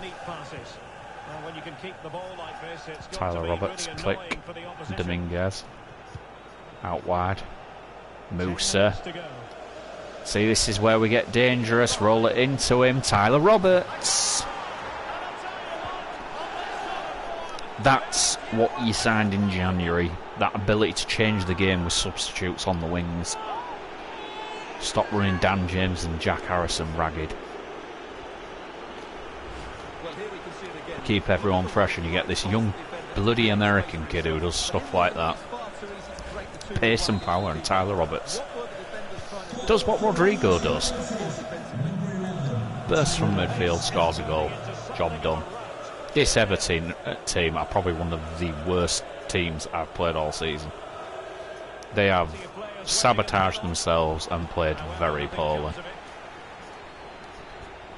Tyler Roberts, Click, Dominguez. Out wide. Musa. See, this is where we get dangerous. Roll it into him. Tyler Roberts. That's what you signed in January. That ability to change the game with substitutes on the wings. Stop running Dan James and Jack Harrison ragged. Keep everyone fresh, and you get this young bloody American kid who does stuff like that. Pace and power, and Tyler Roberts does what Rodrigo does. Bursts from midfield, scores a goal. Job done. This Everton team are probably one of the worst teams I've played all season. They have sabotaged themselves and played very poorly.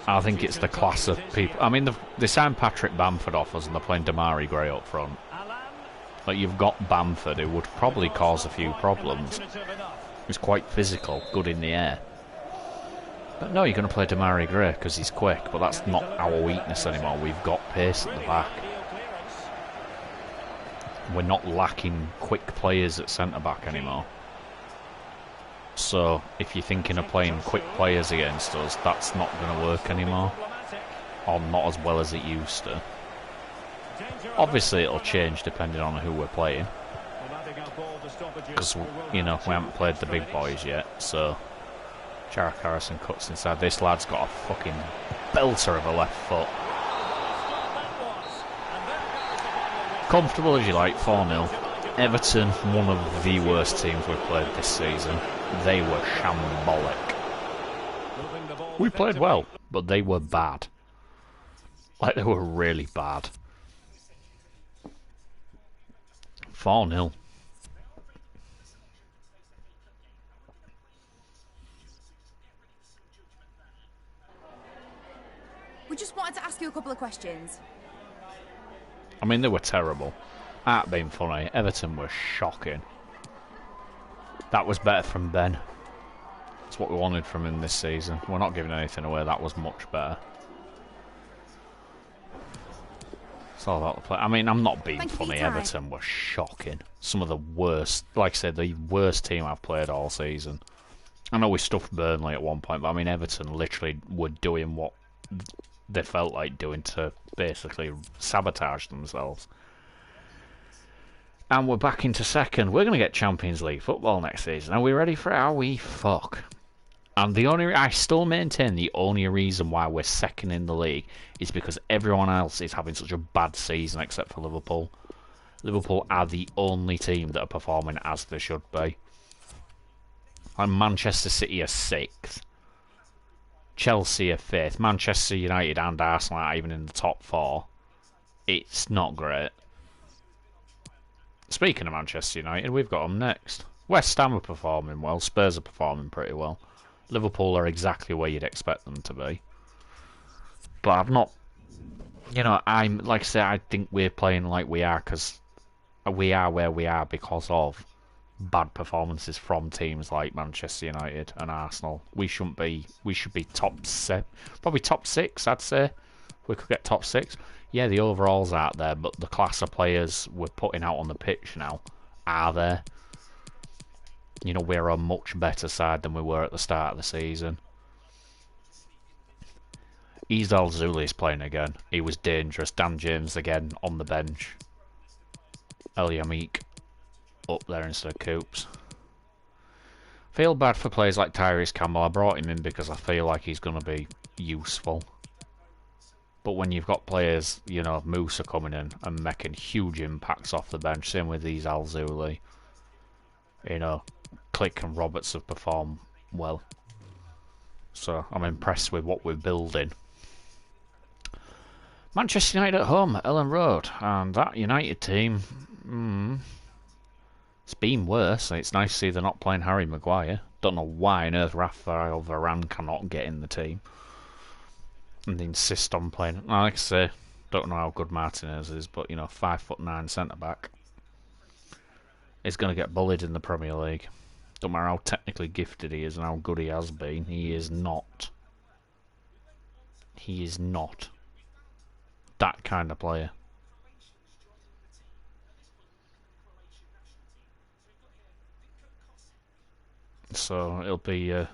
I think it's the class of people. I mean, they signed Patrick Bamford off us and they're playing Demarai Gray up front. Like, you've got Bamford, who would probably cause a few problems. He's quite physical, good in the air. But no, you're going to play Demarai Gray because he's quick, but that's not our weakness anymore. We've got pace at the back. We're not lacking quick players at centre-back anymore. So, if you're thinking of playing quick players against us, that's not going to work anymore. Or not as well as it used to. Obviously, it'll change depending on who we're playing. Because, you know, we haven't played the big boys yet, so... Jack Harrison cuts inside. This lad's got a fucking belter of a left foot. Comfortable as you like, 4-0. Everton, one of the worst teams we've played this season. They were shambolic. We played well, but they were bad. Like, they were really bad. 4-0. We just wanted to ask you a couple of questions. I mean, they were terrible. That being funny, Everton were shocking. That was better from Ben. That's what we wanted from him this season. We're not giving anything away. That was much better. It's all about the play. I mean, I'm not being funny. Everton were shocking. Some of the worst, like I said, the worst team I've played all season. I know we stuffed Burnley at one point, but I mean, Everton literally were doing what they felt like doing to basically sabotage themselves. And we're back into second. We're going to get Champions League football next season. Are we ready for it? Are we? Fuck. And I still maintain the only reason why we're second in the league is because everyone else is having such a bad season except for Liverpool. Liverpool are the only team that are performing as they should be. And Manchester City are 6th. Chelsea are 5th. Manchester United and Arsenal are even in the top 4. It's not great. Speaking of Manchester United, we've got them next. West Ham are performing well. Spurs are performing pretty well. Liverpool are exactly where you'd expect them to be. But I've not... You know, like I say, I think we're playing like we are because we are where we are because of bad performances from teams like Manchester United and Arsenal. We shouldn't be. We should be top 7, probably top 6. I'd say we could get top 6. Yeah, the overalls out there, but the class of players we're putting out on the pitch now are there. You know, we're a much better side than we were at the start of the season. Isal Zuli's playing again. He was dangerous. Dan James again on the bench. El Yamik up there instead of Coops. Feel bad for players like Tyrese Campbell. I brought him in because I feel like he's going to be useful. But when you've got players, you know, Musa coming in and making huge impacts off the bench, same with these Al Zuli, you know, Click and Roberts have performed well. So I'm impressed with what we're building. Manchester United at home at Ellen Road, and that United team, it's been worse. It's nice to see they're not playing Harry Maguire. Don't know why on earth Rafael Varane cannot get in the team. And they insist on playing. Like I say, don't know how good Martinez is, but 5'9" centre back. He's going to get bullied in the Premier League. Don't matter how technically gifted he is and how good he has been, he is not. He is not that kind of player. So it'll be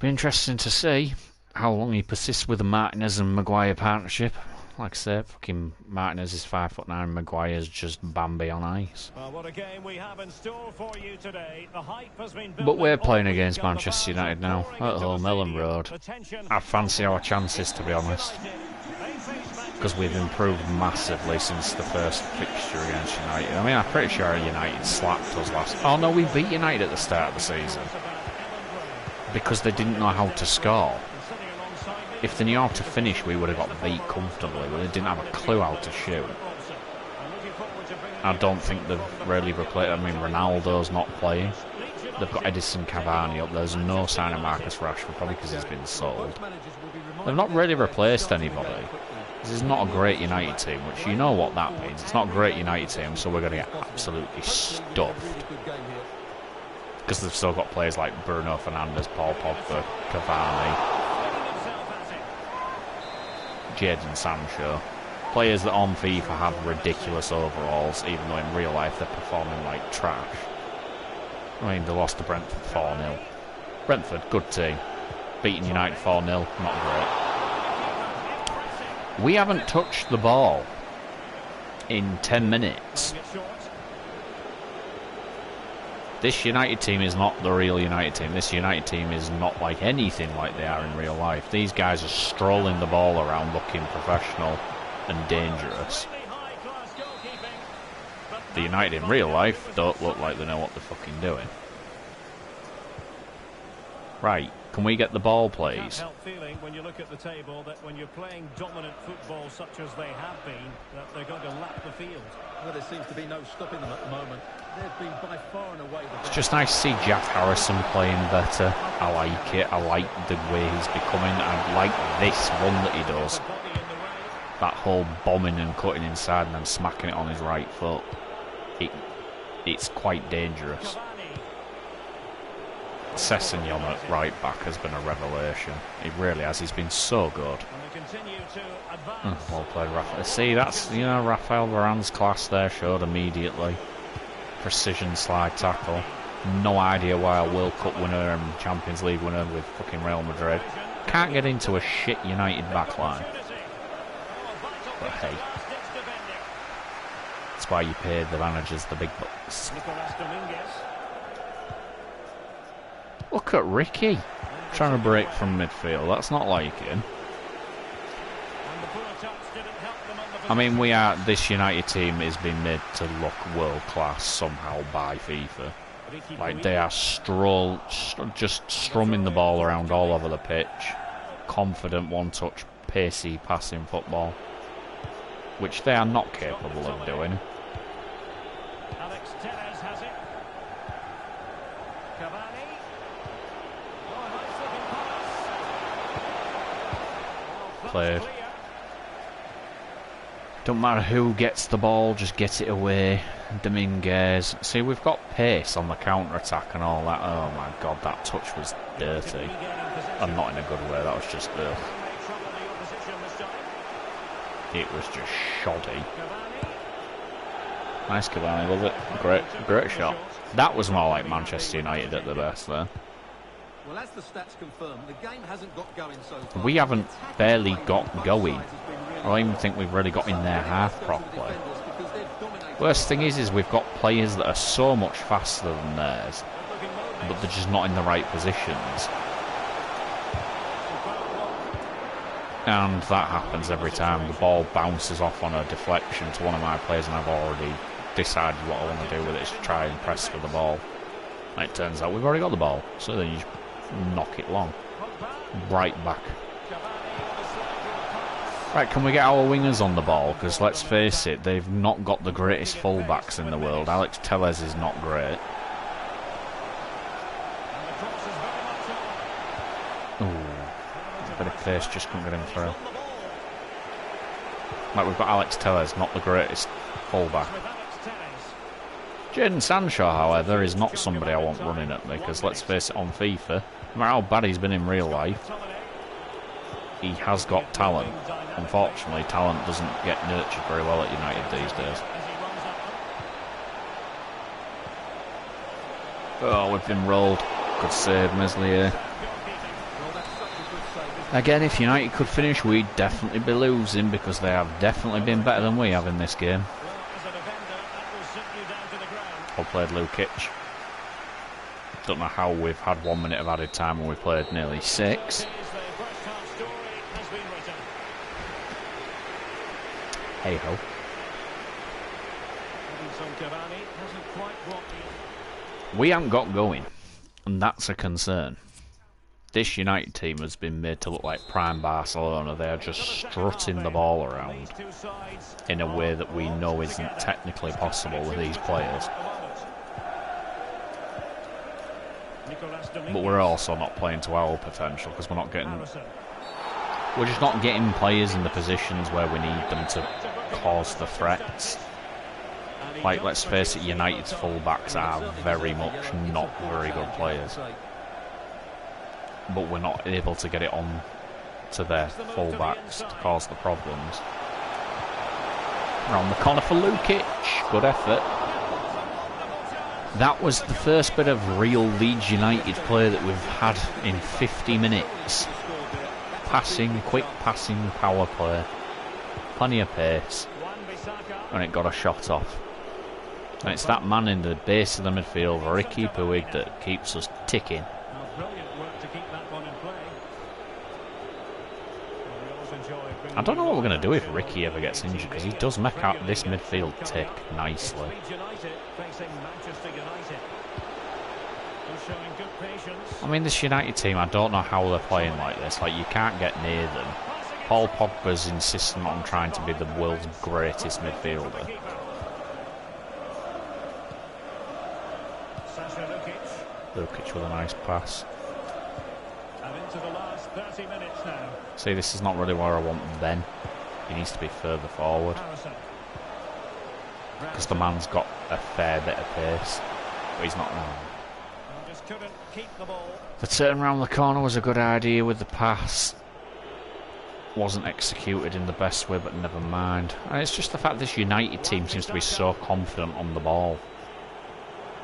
interesting to see how long he persists with the Martinez and Maguire partnership. Like I said, fucking Martinez is 5'9", Maguire's just Bambi on ice. Well, what a game we have in store for you today. The hype has been But we're playing against Manchester United now at home, Ellen Road. I fancy our chances, to be honest, because we've improved massively since the first fixture against United. I mean, I'm pretty sure United slapped us last. Oh no, we beat United at the start of the season because they didn't know how to score. If they knew how to finish, we would have got beat comfortably, but they didn't have a clue how to shoot. I don't think they've really replaced. I mean, Ronaldo's not playing. They've got Edison Cavani up. There's no sign of Marcus Rashford, probably because he's been sold. They've not really replaced anybody. This is not a great United team, which you know what that means. It's not a great United team, so we're going to get absolutely stuffed. Because they've still got players like Bruno Fernandes, Paul Pogba, Cavani, Jadon Sancho. Players that on FIFA have ridiculous overalls, even though in real life they're performing like trash. I mean, they lost to Brentford 4-0. Brentford, good team. Beating United 4-0, not great. We haven't touched the ball in 10 minutes. This United team is not the real United team. This United team is not like anything like they are in real life. These guys are strolling the ball around looking professional and dangerous. The United in real life don't look like they know what they're fucking doing. Right, can we get the ball, please? Can't help feeling when you look at the table that when you're playing dominant football such as they have been, that they're going to lap the field. Well, there seems to be no stopping them at the moment. They've been by far and away the best. It's just nice to see Jack Harrison playing better. I like it. I like the way he's becoming. I like this one that he does. That whole bombing and cutting inside and then smacking it on his right foot. It's quite dangerous. Sessegnon at right back has been a revelation. He really has. He's been so good. Well played, Rafael. See, that's, Rafael Varane's class there showed immediately. Precision slide tackle. No idea why a World Cup winner and Champions League winner with fucking Real Madrid can't get into a shit United backline. But hey, that's why you pay the managers the big bucks. Look at Ricky trying to break from midfield. That's not like him. I mean, this United team is being made to look world class somehow by FIFA. Like, they are just strumming the ball around all over the pitch. Confident, one-touch, pacey passing football, which they are not capable of doing. Played. Don't matter who gets the ball, just get it away. Dominguez. See, we've got pace on the counter-attack and all that. Oh my god, that touch was dirty. And not in a good way, that was just ugh. It was just shoddy. Nice Cavani, love it. Great shot. That was more like Manchester United at the best there. Well, as the stats confirm, the game hasn't got going so far. We haven't barely got going. I don't even think we've really got in their half properly. Worst thing is we've got players that are so much faster than theirs, but they're just not in the right positions. And that happens every time. The ball bounces off on a deflection to one of my players and I've already decided what I want to do with it is to try and press for the ball. And it turns out we've already got the ball, so then you knock it long. Right back. Right, can we get our wingers on the ball? Because let's face it, they've not got the greatest fullbacks in the world. Alex Telles is not great. Ooh, bit of pace, just couldn't get him through. Like, we've got Alex Telles, not the greatest fullback. Jadon Sancho, however, is not somebody I want running at me, because let's face it, on FIFA, no matter how bad he's been in real life, he has got talent. Unfortunately, talent doesn't get nurtured very well at United these days. Oh, we've been rolled. Good save, Meslier. Again, if United could finish, we'd definitely be losing, because they have definitely been better than we have in this game. Well played, Lukic. Don't know how we've had 1 minute of added time when we played nearly 6. Hey ho. We haven't got going, and that's a concern. This United team has been made to look like prime Barcelona. They are just strutting the ball around in a way that we know isn't technically possible with these players. But we're also not playing to our potential, because we're just not getting players in the positions where we need them to cause the threats. Like, let's face it, United's fullbacks are very much not very good players. But we're not able to get it on to their fullbacks to cause the problems. Around the corner for Lukic. Good effort. That was the first bit of real Leeds United play that we've had in 50 minutes. Passing, quick passing, power play. Plenty of pace. And it got a shot off. And it's that man in the base of the midfield, Ricky Puig, that keeps us ticking. I don't know what we're going to do if Ricky ever gets injured, because he does make out this midfield tick nicely. I mean, this United team, I don't know how they're playing like this. Like, you can't get near them. Paul Pogba's insistent on trying to be the world's greatest midfielder. Lukic with a nice pass. See, this is not really where I want Ben. He needs to be further forward, because the man's got a fair bit of pace, but he's not now. The turn around the corner was a good idea with the pass. Wasn't executed in the best way, but never mind. And it's just the fact this United team seems to be so confident on the ball.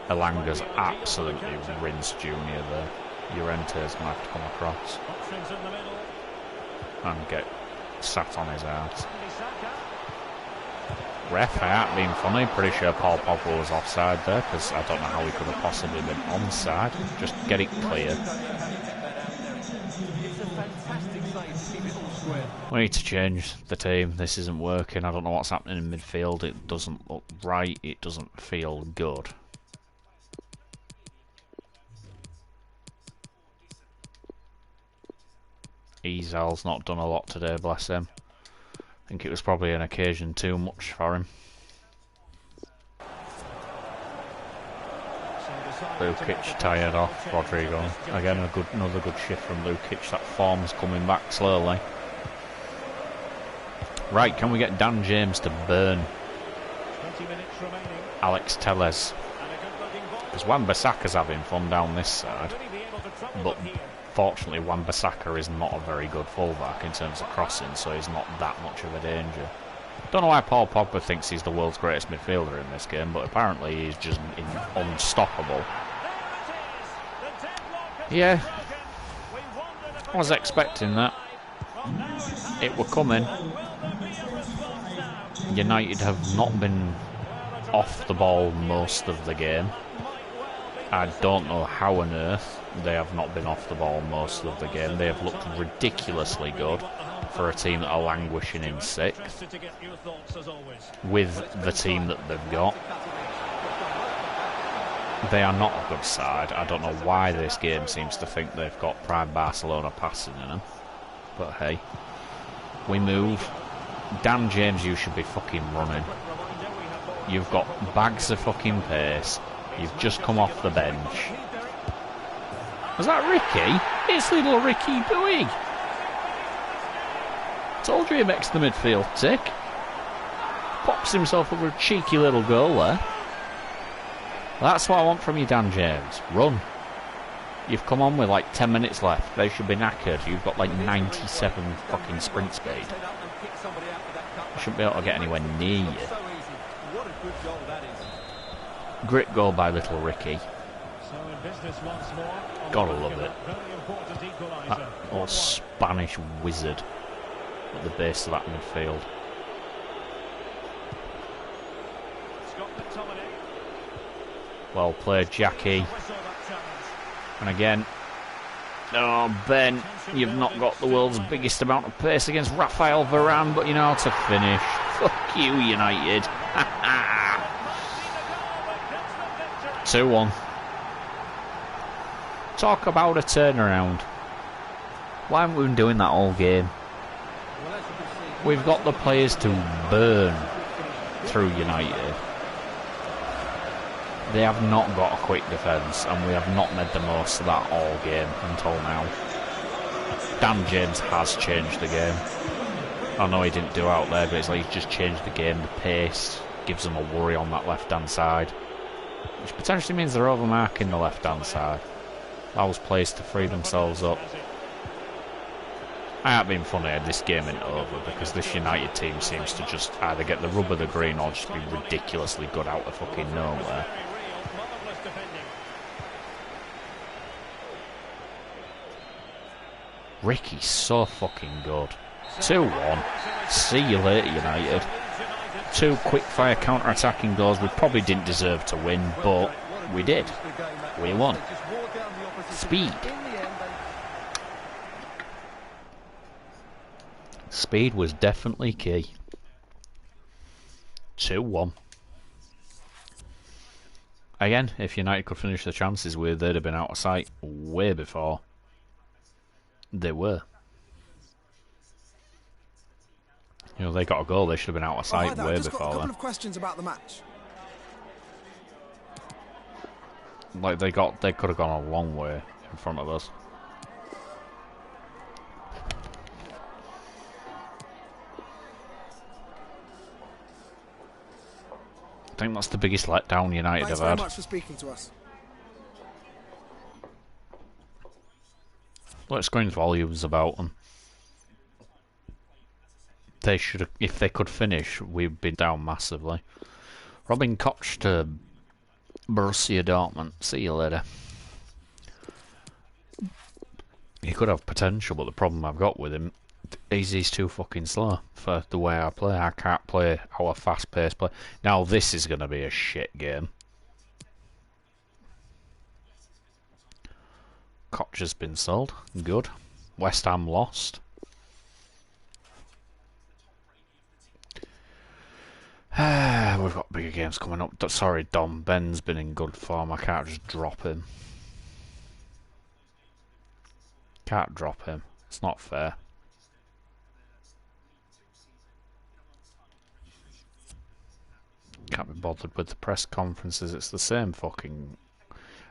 Elanga's absolutely rinsed Junior there. Llorente's going to have to come across and get sat on his ass. Ref, I ain't being funny. Pretty sure Paul Pogba was offside there, because I don't know how he could have possibly been onside. Just get it clear. We need to change the team. This isn't working. I don't know what's happening in midfield. It doesn't look right. It doesn't feel good. Ezal's not done a lot today, bless him. I think it was probably an occasion too much for him. Lukic tired off. Rodrigo. Again, another good shift from Lukic. That form's coming back slowly. Right, can we get Dan James to burn Alex Telles? Because Wan-Bissaka's having fun down this side. But fortunately, Wan-Bissaka is not a very good fullback in terms of crossing, so he's not that much of a danger. Don't know why Paul Pogba thinks he's the world's greatest midfielder in this game, but apparently he's just unstoppable. Yeah, I was expecting that. It were coming. United have not been off the ball most of the game. I don't know how on earth they have not been off the ball most of the game. They have looked ridiculously good for a team that are languishing in 6th with the team that they've got. They are not a good side. I don't know why this game seems to think they've got prime Barcelona passing in them. But hey, we move. Dan James, you should be fucking running. You've got bags of fucking pace. You've just come off the bench. Was that Ricky? It's little Ricky Bowie. Told you he makes the midfield tick. Pops himself over a cheeky little goal there. That's what I want from you, Dan James. Run. You've come on with like 10 minutes left. They should be knackered. You've got like 97 fucking sprint speed. You shouldn't be able to get anywhere near you. Great goal by little Ricky. Gotta love it. That old Spanish wizard at the base of that midfield. Well played, Jackie. And again, oh Ben, you've not got the world's biggest amount of pace against Rafael Varane, but you know how to finish. Fuck you, United. 2-1. Talk about a turnaround. Why haven't we been doing that all game? We've got the players to burn through United. They have not got a quick defence, and we have not made the most of that all game until now. Dan James has changed the game. I know he didn't do out there, but it's like he's just changed the game. The pace gives them a worry on that left-hand side, which potentially means they're overmarking the left-hand side. Allows players to free themselves up. I have been funny, this game ain't over, because this United team seems to just either get the rub of the green or just be ridiculously good out of fucking nowhere. Ricky's so fucking good. 2-1. See you later, United. 2 quick-fire counter-attacking goals. We probably didn't deserve to win, but we did. We won. Speed. Speed was definitely key. 2-1. Again, if United could finish the chances with, they'd have been out of sight way before they were. You know, they got a goal, they should have been out of sight way just before got a couple then. of questions about the match. Like they could have gone a long way in front of us. I think that's the biggest letdown United Thanks have had. very much for speaking to us. What screams volumes about them. They should have, if they could finish, we'd be down massively. Robin Koch to Borussia Dortmund. See you later. He could have potential, but the problem I've got with him is he's too fucking slow for the way I play. I can't play our fast-paced play. Now this is going to be a shit game. Koch has been sold. Good. West Ham lost. We've got bigger games coming up. Sorry, Dom. Ben's been in good form. I can't just drop him. Can't drop him. It's not fair. Can't be bothered with the press conferences. It's the same fucking...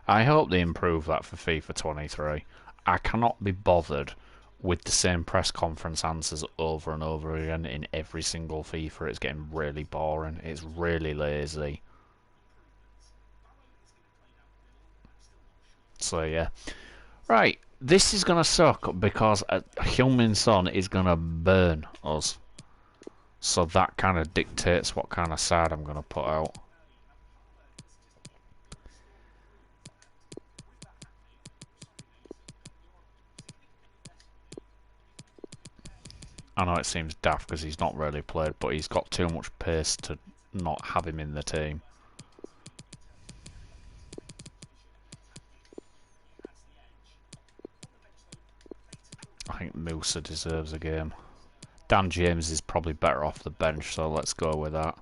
I hope they improve that for FIFA 23. I cannot be bothered with the same press conference answers over and over again in every single FIFA. It's getting really boring. It's really lazy. So yeah. Right, this is going to suck because Heung-min Son is going to burn us. So that kind of dictates what kind of side I'm going to put out. I know it seems daft because he's not really played, but he's got too much pace to not have him in the team. I think Musa deserves a game. Dan James is probably better off the bench, so let's go with that.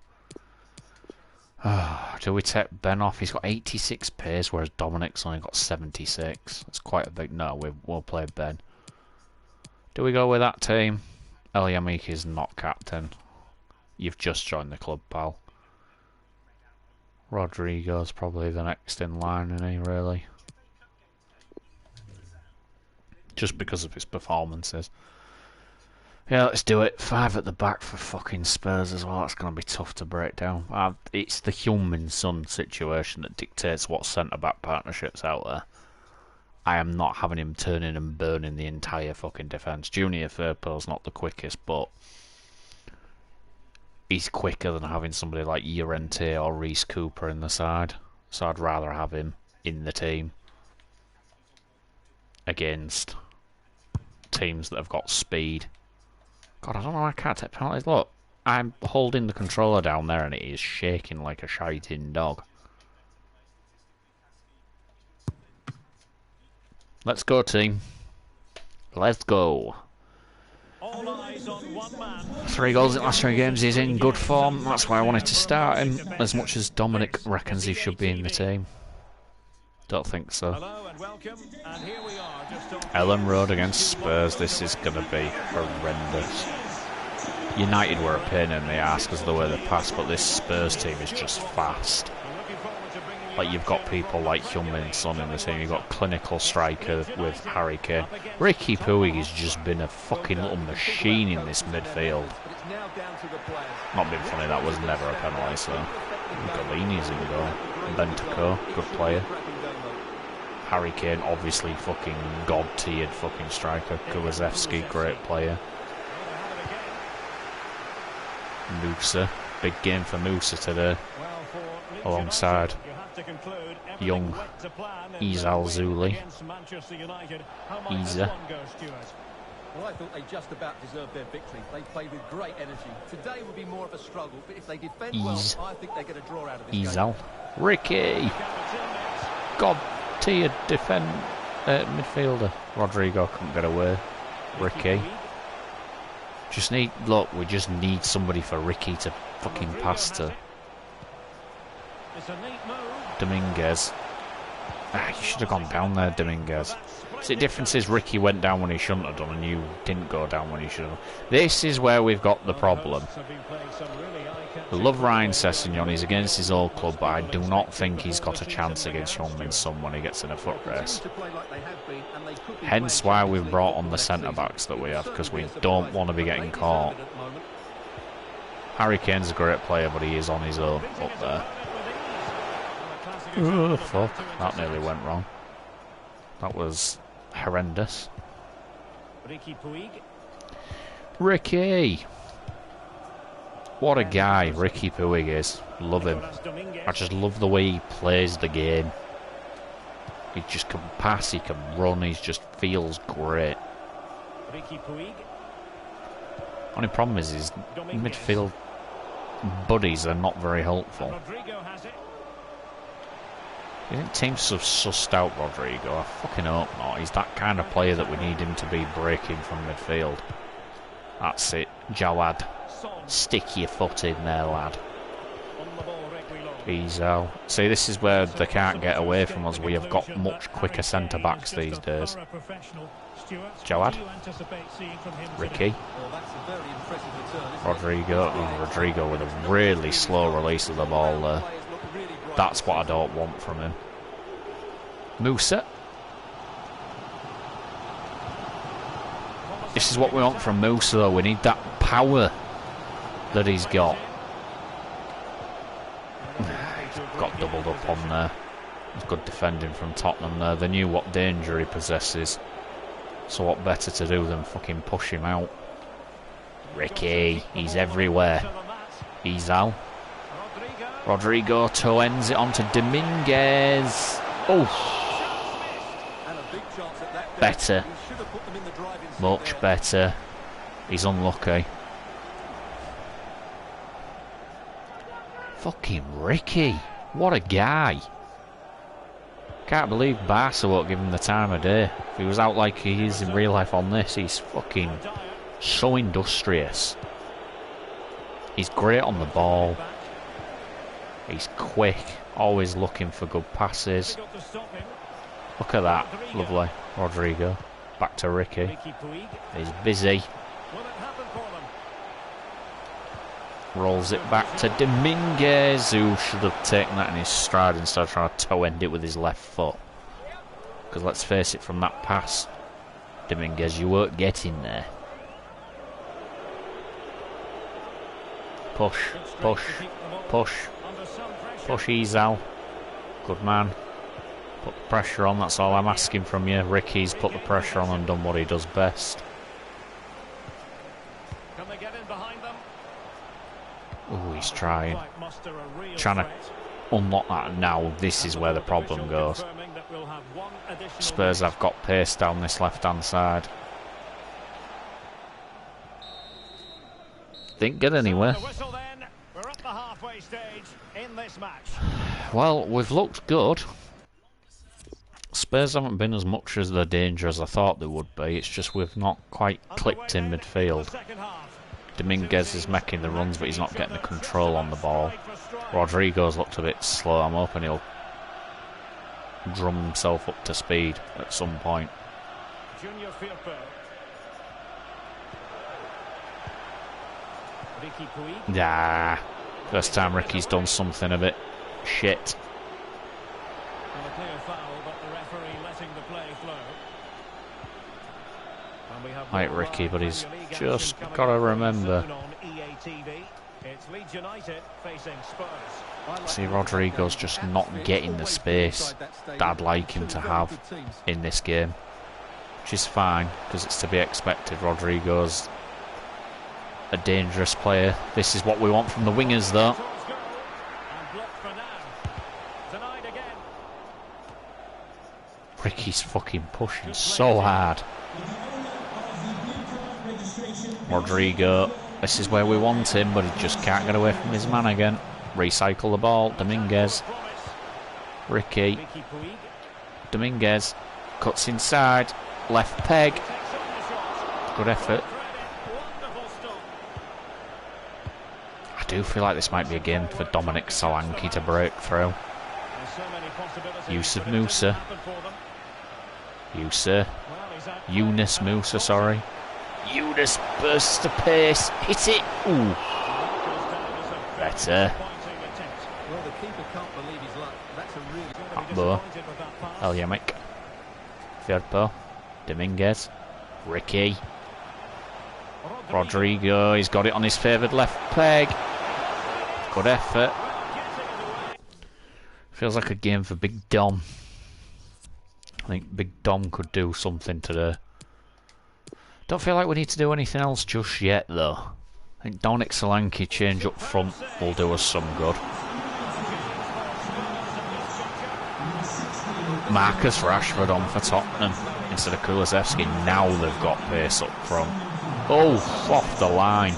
Do we take Ben off? He's got 86 pace, whereas Dominic's only got 76. That's quite a big... No, we'll play Ben. Do we go with that team? El Yamiki's not captain. You've just joined the club, pal. Rodrigo's probably the next in line, isn't he, really? Just because of his performances. Yeah, let's do it. 5 at the back for fucking Spurs as well. That's going to be tough to break down. It's the Heung-min Son situation that dictates what centre-back partnerships out there. I am not having him turning and burning the entire fucking defence. Junior Firpo's not the quickest, but he's quicker than having somebody like Llorente or Reece Cooper in the side. So I'd rather have him in the team against teams that have got speed. God, I don't know why I can't take penalties. Look, I'm holding the controller down there and it is shaking like a shiting dog. Let's go, team. Let's go. All eyes on one man. 3 goals in the last 3 games. He's in good form. That's why I wanted to start him. As much as Dominic reckons he should be in the team. Don't think so. Hello and welcome. And here we are, just on Ellen Road against Spurs. This is going to be horrendous. United were a pain in the arse because of the way they passed, but this Spurs team is just fast. Like, you've got people like Heung-min Son in the team. You've got clinical striker with Harry Kane. Ricky Puig has just been a fucking little machine in this midfield. Not being funny, that was never a penalty, so... Galini's in goal. Bentancur, good player. Harry Kane, obviously fucking god-tiered fucking striker. Kulusevski, great player. Musa, big game for Musa today. Alongside young Izal Zuli. Isa. Well, I thought they just about deserved their victory. They played with great energy. Today would be more of a struggle, but if they defend well, I think they get a draw out of this Izal. game. Ricky! God-tiered midfielder. Rodrigo couldn't get away. Ricky. We just need somebody for Ricky to fucking pass to. Dominguez. You should have gone down there, Dominguez. See, the difference is Ricky went down when he shouldn't have done, and you didn't go down when you should have. This is where we've got the problem. I love Ryan Sessegnon, he's against his old club, but I do not think he's got a chance against Heung-min Son when he gets in a foot race. Hence why we've brought on the centre-backs that we have, because we don't want to be getting caught. Harry Kane's a great player, but he is on his own up there. Oh, fuck. That nearly went wrong. That was horrendous. Ricky Puig. Ricky! What a guy Ricky Puig is. Love him. I just love the way he plays the game. He just can pass, he can run, he just feels great. Ricky Puig. Only problem is his midfield buddies are not very helpful. Rodrigo has it. You think teams have sussed out Rodrigo? I fucking hope not. He's that kind of player that we need him to be breaking from midfield. That's it. Jawad. Stick your foot in there, lad. He's out. See, this is where they can't get away from us. We have got much quicker centre-backs these days. Jawad. Ricky. Rodrigo with a really slow release of the ball there. That's what I don't want from him. Musa. This is what we want from Musa, though. We need that power that he's got. Got doubled up on there. It's good defending from Tottenham there. They knew what danger he possesses. So what better to do than fucking push him out. Ricky, he's everywhere. He's out. Rodrigo ends it onto Dominguez. Oh, better. Much better. He's unlucky. Fucking Ricky. What a guy. Can't believe Barca won't give him the time of day. If he was out like he is in real life on this, he's fucking so industrious. He's great on the ball. He's quick, always looking for good passes. Look at that, lovely. Rodrigo. Back to Ricky. He's busy. Rolls it back to Dominguez, who should have taken that in his stride instead of trying to toe-end it with his left foot. Because let's face it, from that pass, Dominguez, you weren't getting there. Push, push, push. Push Izal. Good man. Put the pressure on, that's all I'm asking from you. Ricky's put the pressure on and done what he does best. Oh, he's trying to unlock that now. This is where the problem goes. Spurs have got pace down this left-hand side. Didn't get anywhere. Well, we've looked good. Spurs haven't been as much as the danger as I thought they would be. It's just we've not quite clicked in midfield. Dominguez is making the runs, but he's not getting the control on the ball. Rodrigo's looked a bit slow. I'm hoping he'll drum himself up to speed at some point. Yeah, first time Ricky's done something a bit shit. Like Ricky, but he's just got to remember. See, Rodrigo's just not getting the space that I'd like him to have in this game, which is fine because it's to be expected. Rodrigo's a dangerous player. This is what we want from the wingers, though. Ricky's fucking pushing so hard. Rodrigo, this is where we want him, but he just can't get away from his man again. Recycle the ball, Dominguez. Ricky. Dominguez cuts inside, left peg. Good effort. I do feel like this might be a game for Dominic Solanke to break through. Yusuf Musa. Yunus Musa, sorry. Yunus bursts to pace, hit it. Ooh. Better. Akbo. Elyamic. Firpo. Dominguez. Ricky. Rodrigo, he's got it on his favoured left peg. Good effort. Feels like a game for Big Dom. I think Big Dom could do something today. Don't feel like we need to do anything else just yet, though. I think Dominic Solanke change up front will do us some good. Marcus Rashford on for Tottenham instead of Kulusevski. Now they've got pace up front. Oh, off the line.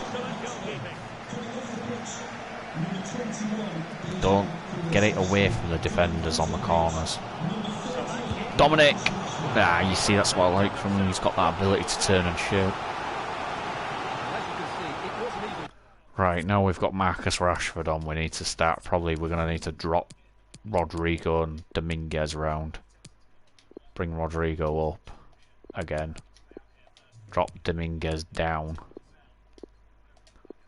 Don't get it away from the defenders on the corners. Dominic! Ah, you see, that's what I like from him. He's got that ability to turn and shoot. Right, now we've got Marcus Rashford on. We need to start. Probably we're going to need to drop Rodrigo and Dominguez round. Bring Rodrigo up again. Drop Dominguez down. And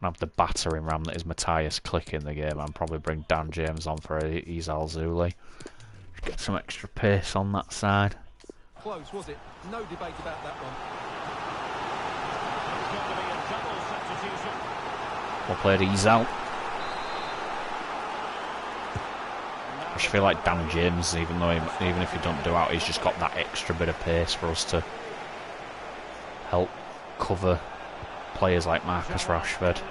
have the battering ram that is Matthias click in the game. And probably bring Dan James on for Izal Zuli. Get some extra pace on that side. Close, was it? No debate about that one. Well played, Izal. I just feel like Dan James, even if he don't do out, he's just got that extra bit of pace for us to help cover players like Marcus Rashford.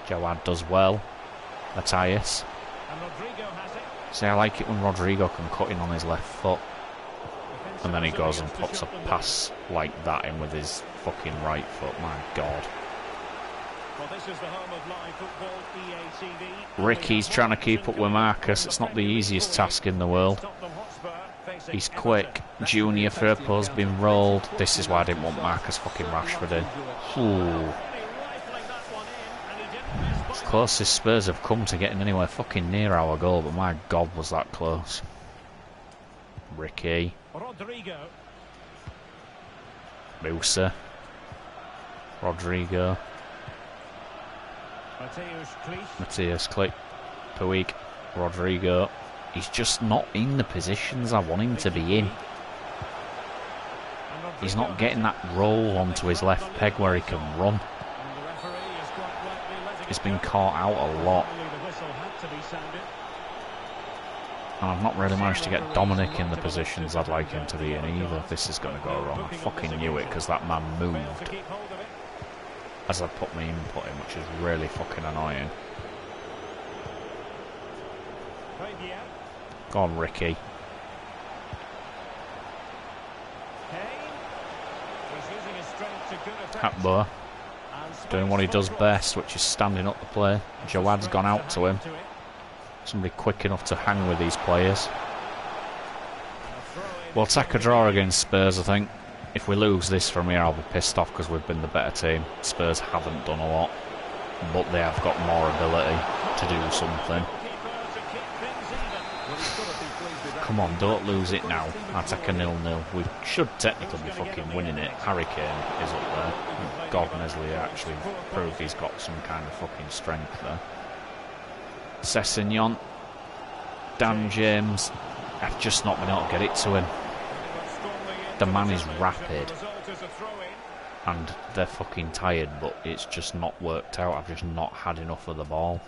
Jawad does well. Matthias. See, I like it when Rodrigo can cut in on his left foot. And then he goes and puts a pass like that in with his fucking right foot. My God. Ricky's trying to keep up with Marcus. It's not the easiest task in the world. He's quick. Junior Firpo's been rolled. This is why I didn't want Marcus fucking Rashford in. Ooh. Closest Spurs have come to getting anywhere fucking near our goal, but my God, was that close. Ricky. Rodrigo. Musa. Rodrigo. Matthias Klick. Puig. Rodrigo. He's just not in the positions I want him to be in. He's not getting that roll onto his left peg where he can run. He's been caught out a lot. And I've not really managed to get Dominic in the positions I'd like him to be in either. This is going to go wrong. I fucking knew it because that man moved as I put my input in, which is really fucking annoying. Go on, Ricky. Hatbo doing what he does best, which is standing up the play. Jawad's gone out to him. Somebody quick enough to hang with these players. We'll take a draw against Spurs, I think. If we lose this from here, I'll be pissed off because we've been the better team. Spurs haven't done a lot, but they have got more ability to do something. Come on, don't lose it now. I take a 0-0. We should technically be fucking winning it. Harry Kane is up there. God Mesley actually proved he's got some kind of fucking strength there. Sessegnon. Dan James. I've just not been able to get it to him. The man is rapid. And they're fucking tired, but it's just not worked out. I've just not had enough of the ball.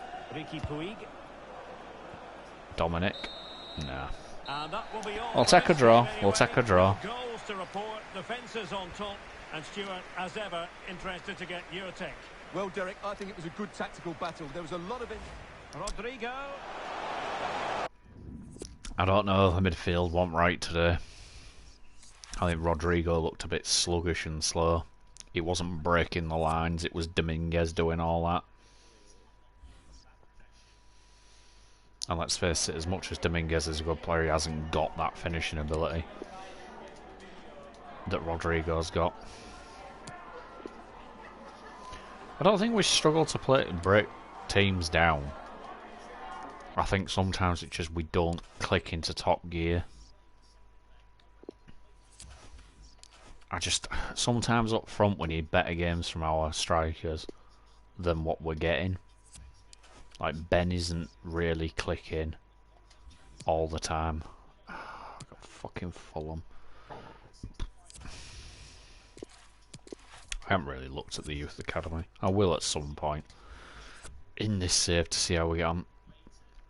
Dominic. Nah. I'll take a draw. We'll take a draw. Goals to report, defences on top, and Stuart, as ever, interested to get your take. Well, Derek, I think it was a good tactical battle. There was a lot of it. Rodrigo. I don't know. The midfield wasn't right today. I think Rodrigo looked a bit sluggish and slow. He wasn't breaking the lines. It was Dominguez doing all that. And let's face it, as much as Dominguez is a good player, he hasn't got that finishing ability that Rodrigo's got. I don't think we struggle to break teams down. I think sometimes it's just we don't click into top gear. Sometimes up front we need better games from our strikers than what we're getting. Like, Ben isn't really clicking all the time. I've got fucking Fulham. I haven't really looked at the youth academy. I will at some point in this save to see how we get on.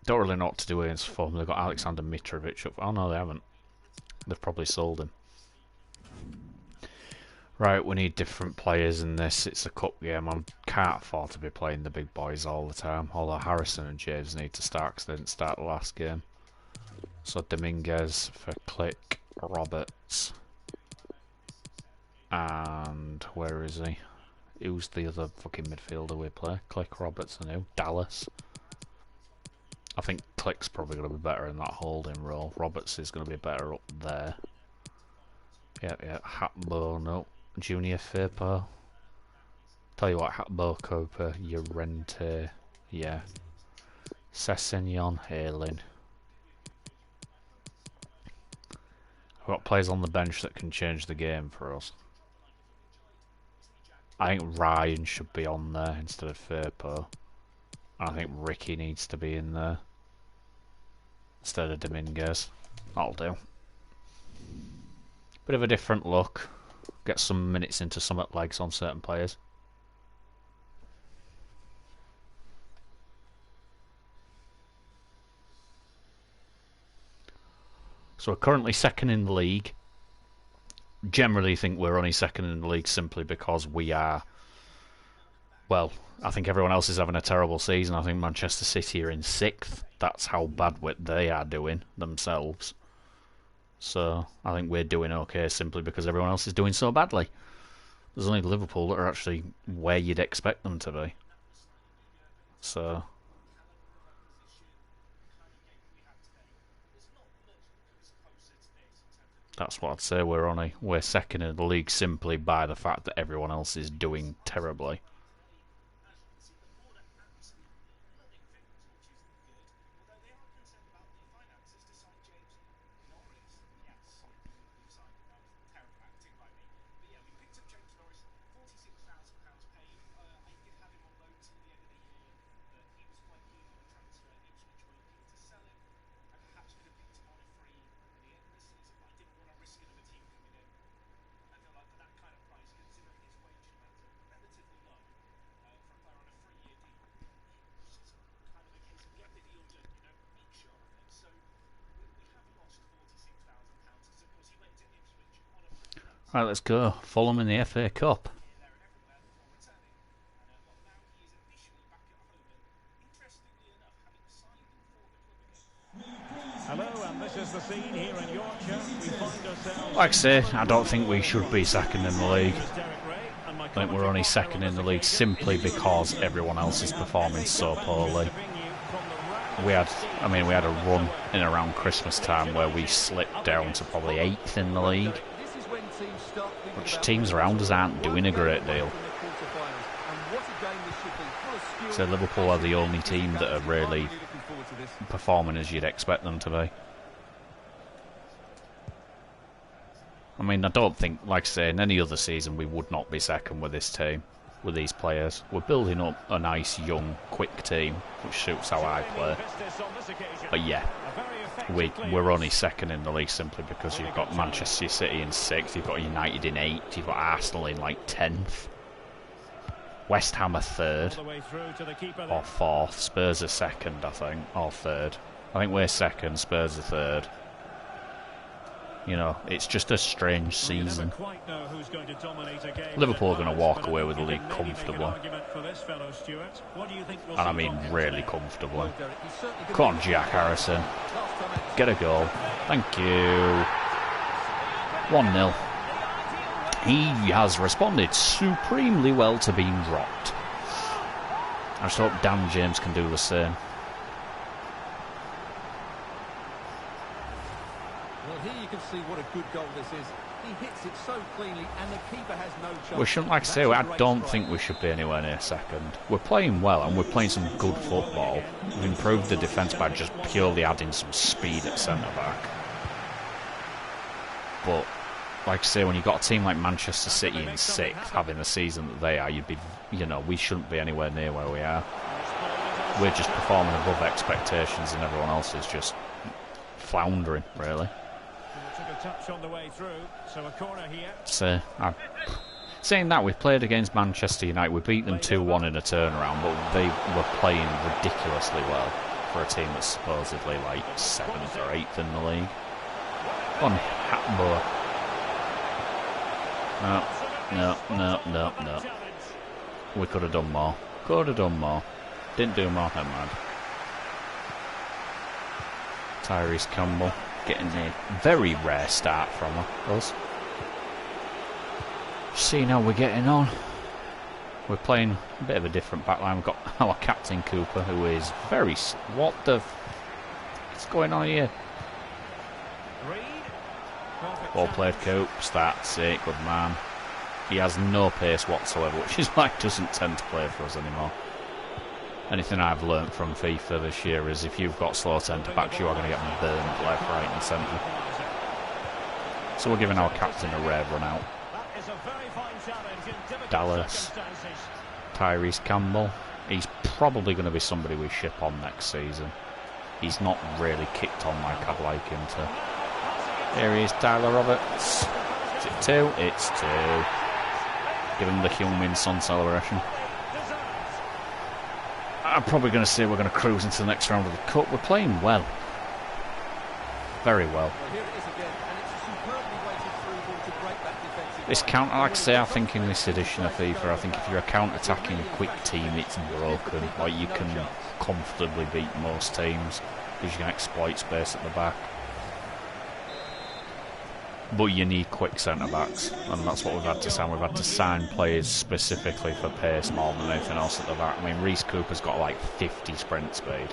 Don't really know what to do against Fulham. They've got Alexander Mitrovic up. Oh no, they haven't. They've probably sold him. Right, we need different players in this. It's a cup game. I can't afford to be playing the big boys all the time. Although Harrison and James need to start because they didn't start the last game. So Dominguez for Klick, Roberts. And where is he? Who's the other fucking midfielder we play? Klick, Roberts and who? Dallas. I think Klick's probably going to be better in that holding role. Roberts is going to be better up there. Yeah. Hatbo, no. Junior Firpo. Tell you what, Hatbo, Cooper, Llorente, yeah. Sessegnon, Hailing. I've got players on the bench that can change the game for us. I think Ryan should be on there instead of Firpo. I think Ricky needs to be in there instead of Dominguez. That'll do. Bit of a different look. Get some minutes into some legs on certain players. So we're currently second in the league. Generally think we're only second in the league simply because we are... Well, I think everyone else is having a terrible season. I think Manchester City are in 6th. That's how bad they are doing themselves. So I think we're doing okay simply because everyone else is doing so badly. There's only Liverpool that are actually where you'd expect them to be. So that's what I'd say. We're second in the league simply by the fact that everyone else is doing terribly. Right, let's go. Fulham in the FA Cup. Hello, and this is the scene here in Yorkshire. We find ourselves... Like I say, I don't think we should be second in the league. I think we're only second in the league simply because everyone else is performing so poorly. We had a run in around Christmas time where we slipped down to probably 8th in the league. Which teams around us aren't doing a great deal. So Liverpool are the only team that are really performing as you'd expect them to be. I mean, I don't think, like I say, in any other season we would not be second with this team, with these players. We're building up a nice, young, quick team, which suits how I play. But yeah, we're only second in the league simply because you've got Manchester City in 6th, you've got United in 8th, you've got Arsenal in like 10th. West Ham are 3rd, or 4th, Spurs are 2nd, I think, or 3rd. I think we're 2nd, Spurs are 3rd. You know, it's just a strange season. Liverpool are going to walk away with the league comfortably. And I mean really comfortably. Come on, Jack Harrison. Get a goal. Thank you. 1-0. He has responded supremely well to being dropped. I just hope Dan James can do the same. Well, here you can see what a good goal this is. He hits it so cleanly and the keeper has no chance. We shouldn't, like I say, I don't think we should be anywhere near second. We're playing well and we're playing some good football. We've improved the defence by just purely adding some speed at centre-back. But like I say, when you've got a team like Manchester City in 6th, having the season that they are, we shouldn't be anywhere near where we are. We're just performing above expectations and everyone else is just floundering, really. So, saying that, we've played against Manchester United, we beat them 2-1 in a turnaround, but they were playing ridiculously well for a team that's supposedly like 7th or 8th in the league. On Hatbour. No. We could have done more. Didn't do more, never mind. Tyrese Campbell getting a very rare start from us. Seeing how we're getting on. We're playing a bit of a different backline. We've got our captain Cooper, who is very... What's going on here? Well played, Coops. That's it. Good man. He has no pace whatsoever, which is why he doesn't tend to play for us anymore. Anything I've learnt from FIFA this year is if you've got slow centre-backs, you are going to get burned left, right and centre. So we're giving our captain a rare run out. Dallas. Tyrese Campbell. He's probably going to be somebody we ship on next season. He's not really kicked on like I'd like him to. Here he is, Tyler Roberts. Is it 2? It's 2. Give him the Heung-min Son celebration. I'm probably going to say we're going to cruise into the next round of the Cup. We're playing well. Very well. This counter, like I say, I think in this edition of FIFA, I think if you're a counter-attacking quick team, it's broken. Like, you can comfortably beat most teams because you can exploit space at the back. But you need quick centre-backs, and that's what we've had to sign. We've had to sign players specifically for pace more than anything else at the back. I mean, Reece Cooper's got like 50 sprint speed.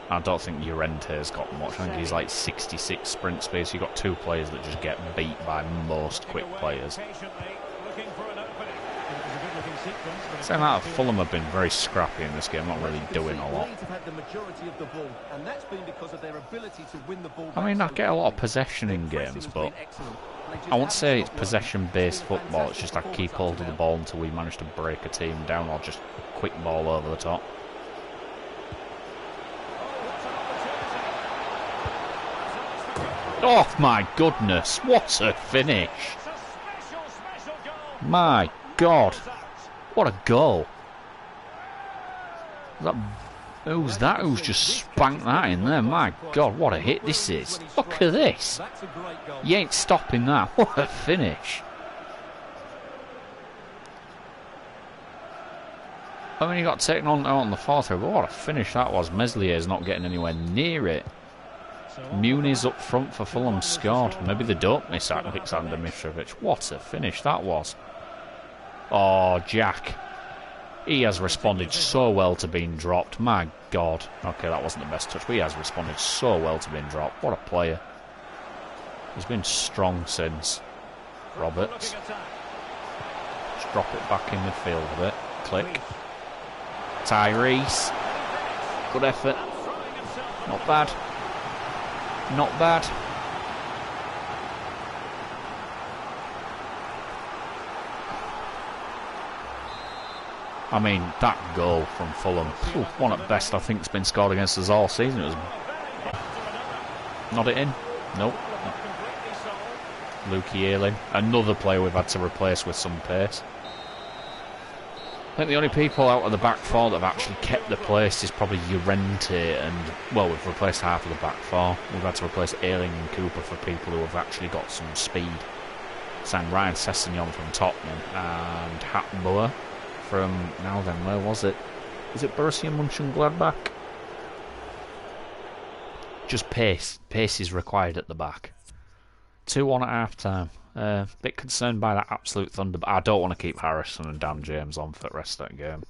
I don't think Llorente's got much. I think he's like 66 sprint speed, so you've got two players that just get beat by most quick players. Saying that, Fulham have been very scrappy in this game, not really doing a lot. I mean, I get a lot of possession in games, but I won't say it's possession-based football. It's just I keep hold of the ball until we manage to break a team down or just quick ball over the top. Oh my goodness, what a finish! My God, what a goal! Was that Who's that? Who's just spanked that in there? My God, what a hit this is. Look at this. You ain't stopping that. What a finish. I mean, he got taken on the fourth row, but what a finish that was. Meslier's not getting anywhere near it. Muniz up front for Fulham scored. Maybe they don't miss Alexander Mitrovic. What a finish that was. Oh, Jack. He has responded so well to being dropped. My God. Okay, that wasn't the best touch, but he has responded so well to being dropped. What a player. He's been strong since. Roberts. Just drop it back in midfield a bit. Click. Tyrese. Good effort. Not bad. Not bad. I mean, that goal from Fulham, one at best I think has been scored against us all season. It was not it in? Nope. Lukey Ayling, another player we've had to replace with some pace. I think the only people out of the back four that have actually kept the place is probably Llorente and, well, we've replaced half of the back four. We've had to replace Ayling and Cooper for people who have actually got some speed. Signed Ryan Sessegnon from Tottenham and Hatboer from, now then, where was it? Is it Borussia Mönchengladbach? Just pace. Pace is required at the back. 2-1 at half time. Bit concerned by that absolute thunder, but I don't want to keep Harrison and Dan James on for the rest of that game.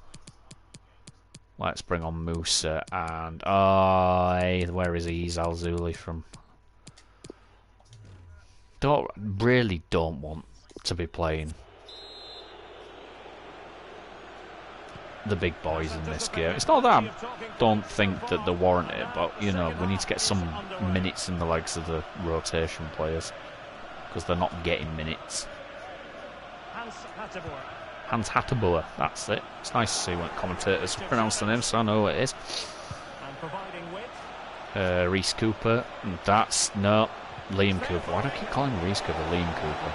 Let's bring on Musa and hey, where is he? He's Al-Zuli from. Really don't want to be playing the big boys in this game. It's not that I don't think that they warrant it, but you know, we need to get some minutes in the legs of the rotation players because they're not getting minutes. Hans Hateboer, that's it. It's nice to see when commentators pronounce the name so I know what it is. Reece Cooper, and that's no Liam Cooper. Why do I keep calling Reece Cooper Liam Cooper?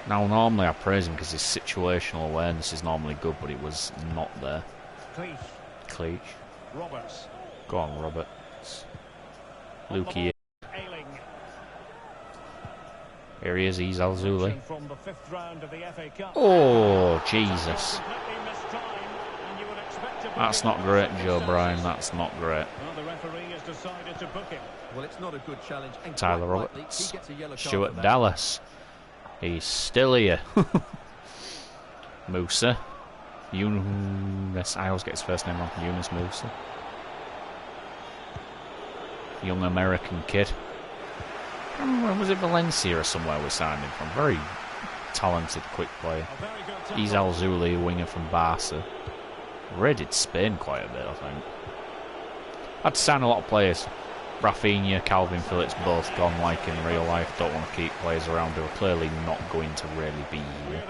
Now, normally I praise him because his situational awareness is normally good, but it was not there. Cleach. Roberts. Go on, Roberts. Lukey. Here he is, he's Al-Zuli. Oh, Jesus. That's not great, Joe Bryan. That's not great. Well, it's not a good challenge. Tyler Roberts. Stuart Dallas. He's still here. Musa. Yunus. I always get his first name wrong. Yunus Musa. Young American kid. Was it Valencia or somewhere we signed him from? Very talented, quick player. He's Al-Zuli, winger from Barca. Raided Spain quite a bit, I think. Had to sign a lot of players. Rafinha, Calvin Phillips, both gone like in real life. Don't want to keep players around who are clearly not going to really be here.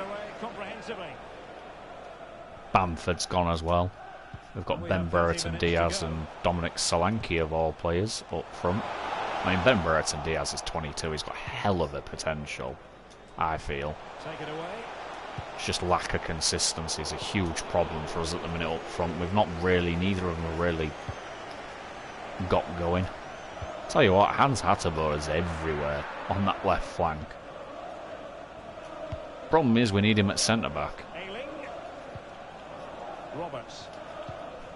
Bamford's gone as well. We've got Ben Brereton Diaz and Dominic Solanke of all players up front. I mean, Ben Brereton Diaz is 22. He's got a hell of a potential, I feel. It's just lack of consistency is a huge problem for us at the minute up front. We've not really, neither of them have really got going. Tell you what, Hans Hateboer is everywhere on that left flank. Problem is we need him at centre-back.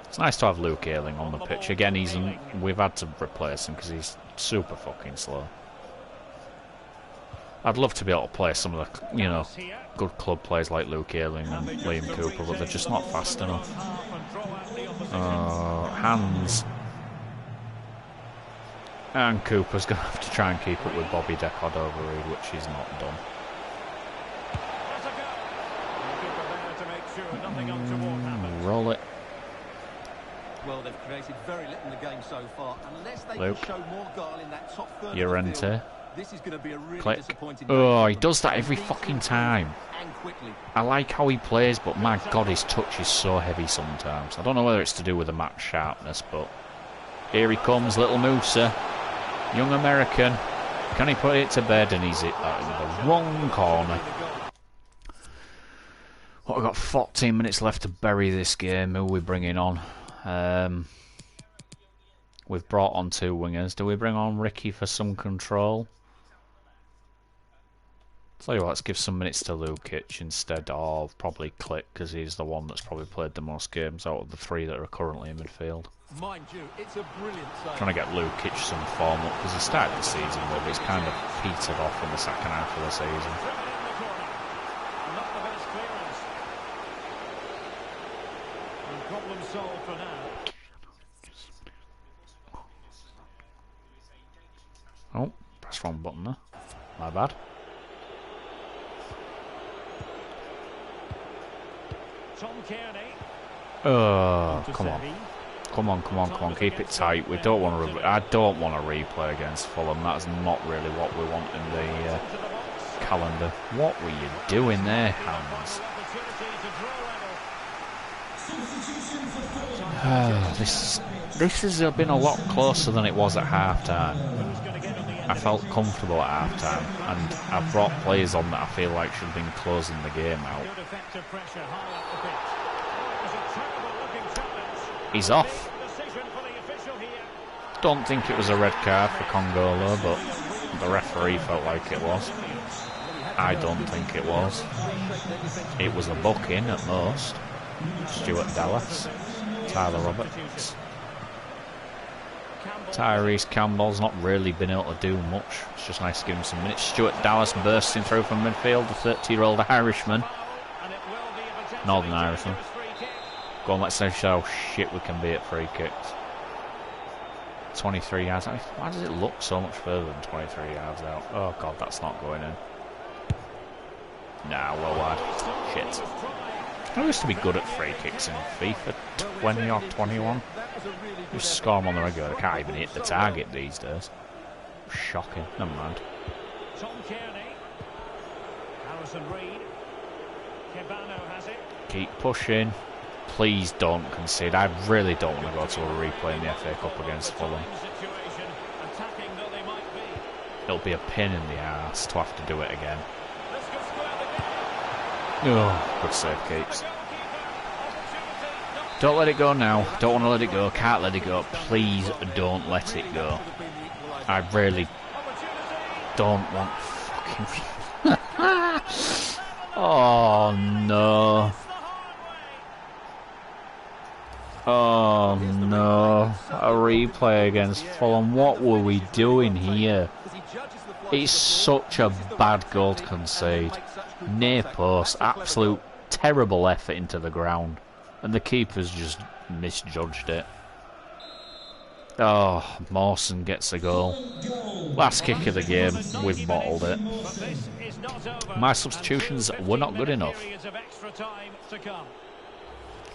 It's nice to have Luke Ayling on the pitch. Again, we've had to replace him because he's super fucking slow. I'd love to be able to play some of the, you know, good club players like Luke Ayling and Liam Cooper, but they're just not fast enough. Hans. And Cooper's going to have to try and keep up with Bobby De Cordova-Reid, which he's not done. Roll it. Well, they've created very little in the game so far. Unless they Luke. can show more guile in that top third Llorente. of the field, this is going to be a really Click. disappointing Oh, game. he does that every fucking time. And quickly. I like how he plays, but my God, his touch is so heavy sometimes. I don't know whether it's to do with the match sharpness, but here he comes, little Musa. Young American. Can he put it to bed? And he's hit that in the wrong corner. What, we've got 14 minutes left to bury this game. Who are we bringing on? We've brought on 2 wingers. Do we bring on Ricky for some control? Tell you what, let's give some minutes to Lukic instead of probably Click, because he's the one that's probably played the most games out of the 3 that are currently in midfield. Mind you, it's a brilliant save. Trying to get Lukic some form up, because he started the season well, but he's kind of petered off in the second half of the season. Not the best clearance. And problem solved for now. Oh, press wrong button there. My bad. Tom Kearney. Oh, come on. Come on, keep it tight. We don't want to. I don't want a replay against Fulham. That's not really what we want in the calendar. What were you doing there, Hans? This has been a lot closer than it was at half-time. I felt comfortable at half-time, and I've brought players on that I feel like should have been closing the game out. He's off. Don't think it was a red card for Congolo, but the referee felt like it was. I don't think it was. It was a booking at most. Stuart Dallas, Tyler Roberts. Tyrese Campbell's not really been able to do much. It's just nice to give him some minutes. Stuart Dallas bursting through from midfield, the 30-year-old Irishman. Northern Irishman. Go on, let's see how shit we can be at free kicks. 23 yards. Why does it look so much further than 23 yards out? Oh god, that's not going in. Nah, well wide. Shit. I used to be good at free kicks in FIFA 20 or 21. Just score them on the regular. I can't even hit the target these days. Shocking. Never mind. Tom Kearney. Harrison Reed. Cabano has it. Keep pushing. Please don't concede. I really don't want to go to a replay in the FA Cup against Fulham. It'll be a pain in the arse to have to do it again. Oh, good save, Keeps. Don't let it go now. Don't want to let it go. Can't let it go. Please don't let it go. I really don't want fucking... Oh, no. Oh, no. A replay against Fulham. What were we doing here? It's such a bad goal to concede. Near post. Absolute terrible effort into the ground. And the keeper's just misjudged it. Oh, Mawson gets a goal. Last kick of the game. We've bottled it. My substitutions were not good enough.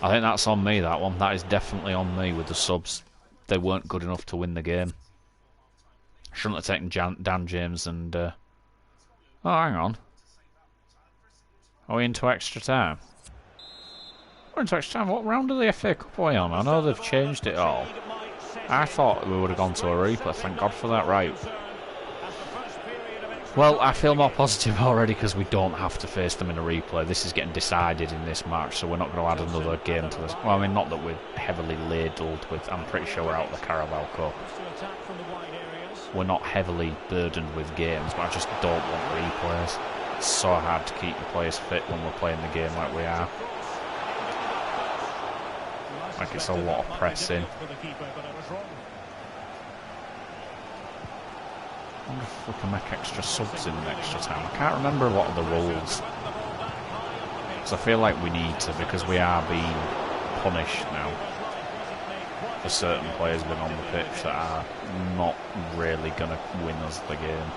I think that's on me, that one. That is definitely on me with the subs. They weren't good enough to win the game. Shouldn't have taken Dan James and... Oh, hang on. Are we into extra time? We're into extra time. What round of the FA Cup are we on? I know they've changed it all. I thought we would have gone to a replay. Thank God for that. Right. Well, I feel more positive already because we don't have to face them in a replay. This is getting decided in this match, so we're not going to add another game to this. Well, I mean, not that we're heavily ladled with... I'm pretty sure we're out of the Carabao Cup. We're not heavily burdened with games, but I just don't want replays. It's so hard to keep the players fit when we're playing the game like we are. Like it's a lot of pressing. I wonder if we can make extra subs in the extra time. I can't remember a lot of the rules. Because I feel like we need to, because we are being punished now. For certain players being on the pitch that are not really going to win us the game.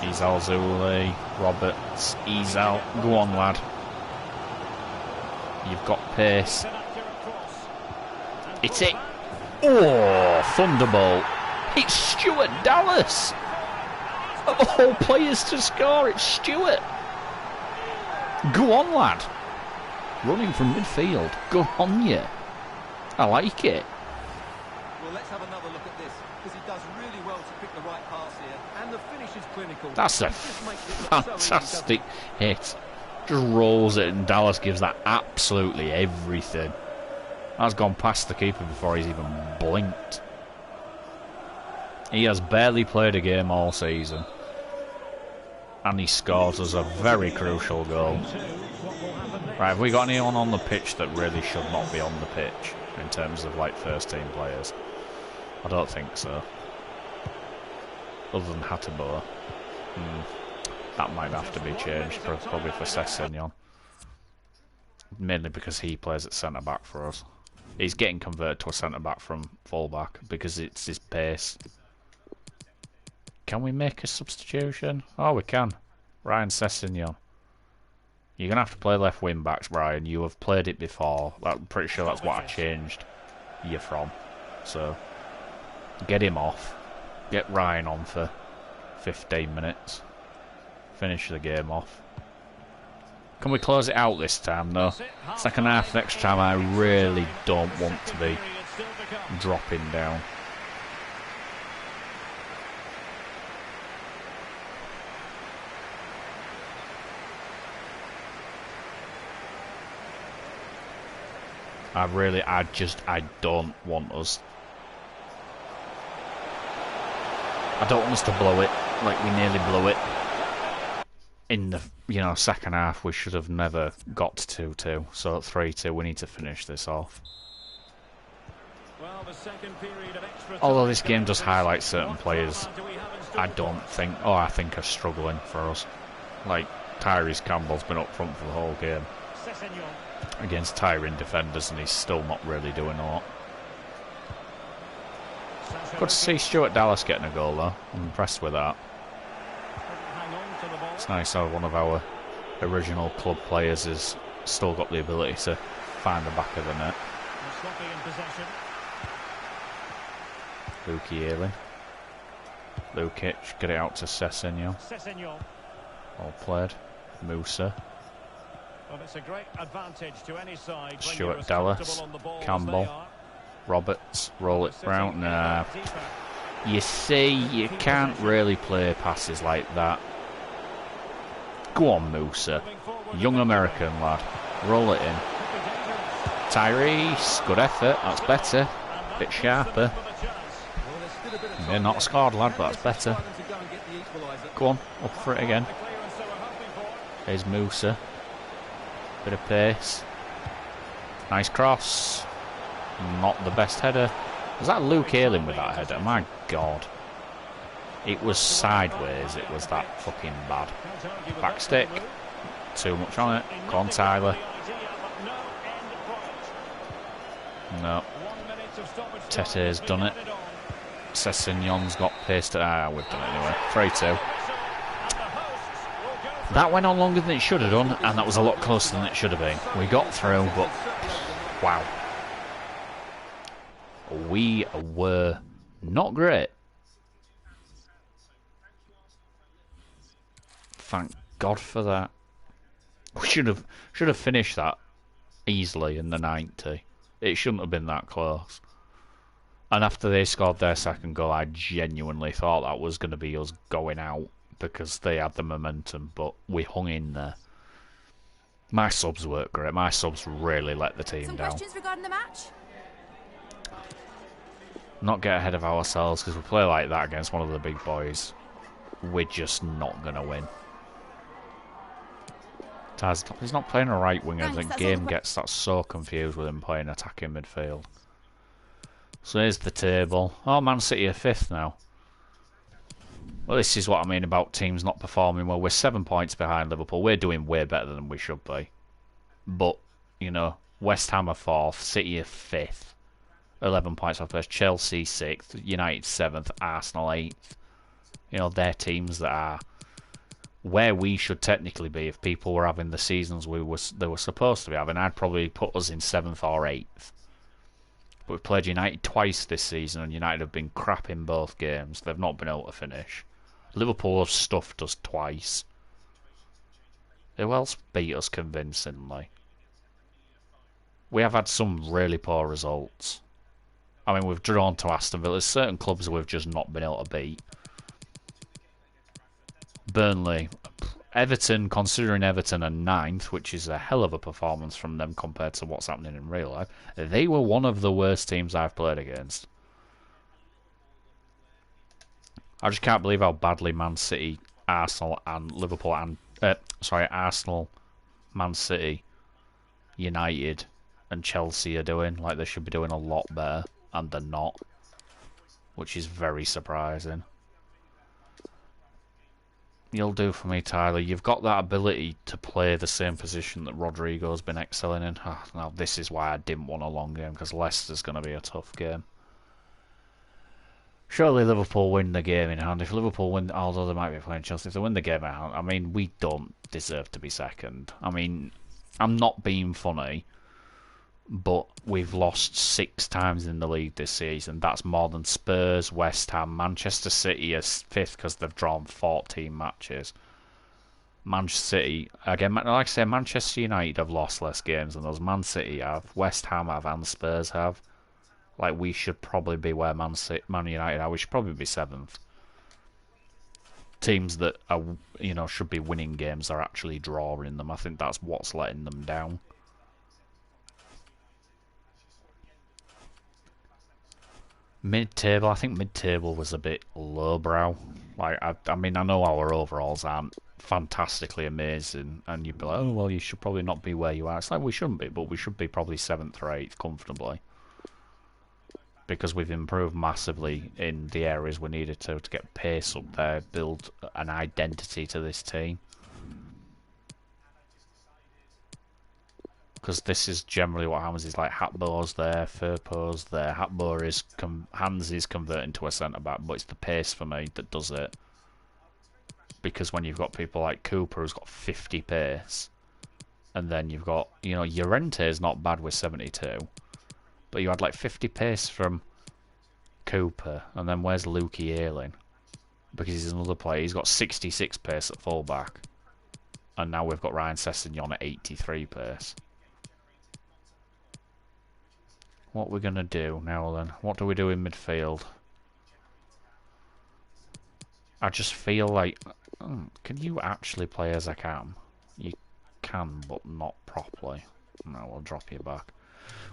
Izal Zuli, Roberts, Izal. Go on, lad. You've got pace. It's it. Oh, Thunderbolt. It's Stuart Dallas. Of all players to score, it's Stuart. Go on, lad. Running from midfield. Go on, you. I like it. Well, let's have another look at this, because he does really well to pick the right pass here, and the finish is clinical. That's a fantastic hit. Just rolls it, and Dallas gives that absolutely everything. That's gone past the keeper before he's even blinked. He has barely played a game all season. And he scores us a very crucial goal. Right, have we got anyone on the pitch that really should not be on the pitch in terms of like first team players? I don't think so. Other than Hateboer. That might have to be changed, probably for Sessegnon. Mainly because he plays at centre-back for us. He's getting converted to a centre-back from full-back because it's his pace. Can we make a substitution? Oh, we can. Ryan Sessegnon. You're going to have to play left wing-backs, Brian. You have played it before. I'm pretty sure that's what I changed you from. So, get him off. Get Ryan on for 15 minutes. Finish the game off. Can we close it out this time, though? Second half next time, I really don't want to be dropping down. I don't want us. I don't want us to blow it like we nearly blew it. In the second half, we should have never got to 2-2. So at 3-2, we need to finish this off. Well, the second period of extra time. Although this game does highlight certain players, I think are struggling for us. Like Tyrese Campbell's been up front for the whole game against tiring defenders, and he's still not really doing a lot. Good to see Stuart Dallas getting a goal though. I'm impressed with that. It's nice how one of our original club players has still got the ability to find the back of the net. Luki Ayling. Lukic, get it out to Sessegnon. All played. Musa. Well, it's a great advantage to any side. Stuart Dallas. Campbell. Roberts. Roll it round. Nah. You see, you can't really play passes like that. Go on, Musa. Young American lad. Roll it in. Tyrese. Good effort. That's better. Bit sharper. Yeah, not scored, lad, but that's better. Go on. Up for it again. There's Musa. Bit of pace. Nice cross. Not the best header. Was that Luke Ayling with that header? My God. It was sideways. It was that fucking bad. Back stick. Too much on it. Go on, Tyler. No. Tete's done it. Sessegnon's got paced. We've done it anyway. 3-2. That went on longer than it should have done, and that was a lot closer than it should have been. We got through, but wow. We were not great. Thank God for that. We should have finished that easily in the 90. It shouldn't have been that close. And after they scored their second goal, I genuinely thought that was going to be us going out because they had the momentum, but we hung in there. My subs weren't great. My subs really let the team down. Some questions regarding the match? Not get ahead of ourselves, because we play like that against one of the big boys. We're just not going to win. Taz, he's not playing a right winger. The game gets that so confused with him playing attacking midfield. So here's the table. Oh, Man City are 5th now. Well, this is what I mean about teams not performing well. We're 7 points behind Liverpool. We're doing way better than we should be. But, you know, West Ham are 4th, City are 5th. 11 points off first. Chelsea 6th, United 7th, Arsenal 8th. You know, they're teams that are where we should technically be if people were having the seasons they were supposed to be having. I'd probably put us in 7th or 8th. But we've played United twice this season, and United have been crap in both games. They've not been able to finish. Liverpool have stuffed us twice. Who else beat us convincingly? We have had some really poor results. I mean, we've drawn to Aston Villa. There's certain clubs we've just not been able to beat. Burnley, Everton, considering Everton are 9th, which is a hell of a performance from them compared to what's happening in real life, they were one of the worst teams I've played against. I just can't believe how badly Man City, Arsenal and Liverpool and... Arsenal, Man City, United and Chelsea are doing. Like, they should be doing a lot better, and they're not. Which is very surprising. You'll do for me, Tyler. You've got that ability to play the same position that Rodrigo's been excelling in. Oh, now, this is why I didn't want a long game, because Leicester's going to be a tough game. Surely Liverpool win the game in hand. If Liverpool win, although they might be playing Chelsea, if they win the game in hand, I mean, we don't deserve to be second. I mean, I'm not being funny, but we've lost 6 times in the league this season. That's more than Spurs, West Ham, Manchester City is 5th because they've drawn 14 matches. Manchester City, again, like I say, Manchester United have lost less games than those. Man City have, West Ham have, and Spurs have. Like, we should probably be where Man United are. We should probably be 7th. Teams that are, you know, should be winning games are actually drawing them. I think that's what's letting them down. Mid-table, I think mid-table was a bit lowbrow. Like, I mean, I know our overalls aren't fantastically amazing, and you'd be like, oh, well, you should probably not be where you are. It's like, we shouldn't be, but we should be probably 7th or 8th comfortably. Because we've improved massively in the areas we needed to get pace up there, build an identity to this team. Because this is generally what happens, is like Hatbo's there, Firpo's there, Hatbo is, Hans is converting to a centre-back, but it's the pace for me that does it. Because when you've got people like Cooper who's got 50 pace, and then you've got, you know, Llorente is not bad with 72, but you had like 50 pace from Cooper, and then where's Lukey Ayling? Because he's another player. He's got 66 pace at fullback, and now we've got Ryan Sessegnon at 83 pace. What we're gonna do now then? What do we do in midfield? I just feel like, can you actually play as a cam? You can, but not properly. No, we'll drop you back.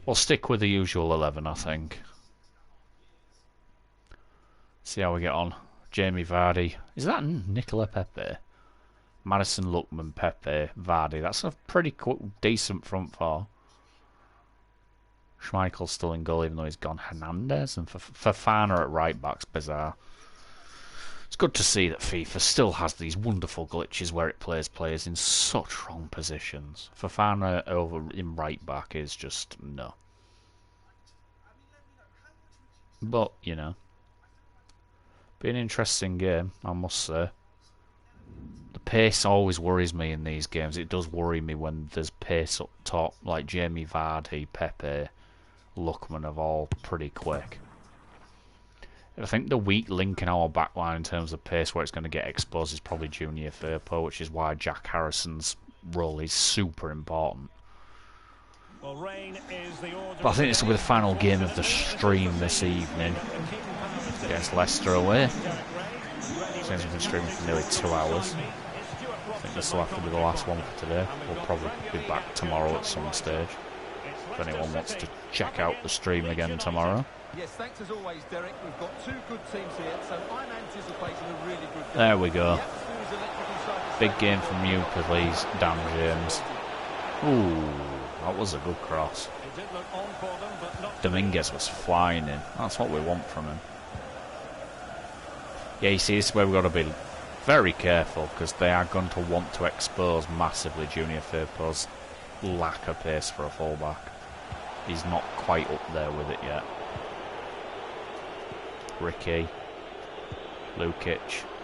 We'll stick with the usual 11, I think. See how we get on. Jamie Vardy. Is that Nicola Pepe? Madison, Lookman, Pepe, Vardy. That's a pretty decent front four. Schmeichel's still in goal even though he's gone. Hernandez and Fofana at right back's bizarre. It's good to see that FIFA still has these wonderful glitches where it plays players in such wrong positions. Fofana over in right back is just no. But, you know, be an interesting game, I must say. The pace always worries me in these games. It does worry me when there's pace up top, like Jamie Vardy, Pepe, Lookman are all pretty quick. I think the weak link in our backline in terms of pace where it's going to get exposed is probably Junior Firpo, which is why Jack Harrison's role is super important. Well, rain is the order. But I think this will be the final game of the stream this evening against Leicester away. Since we've been streaming for nearly 2 hours. I think this will have to be the last one for today. We'll probably be back tomorrow at some stage. If anyone wants to check out the stream again tomorrow. Yes, thanks as always, Derek. We've got 2 good teams here, so I'm anticipating a really good game. There we go. Big game from you, please, Dan James. Ooh, that was a good cross. Dominguez was flying in. That's what we want from him. Yeah, you see, this is where we've got to be very careful, because they are going to want to expose massively Junior Firpo's lack of pace for a fullback. He's not quite up there with it yet. Ricky, Lukic,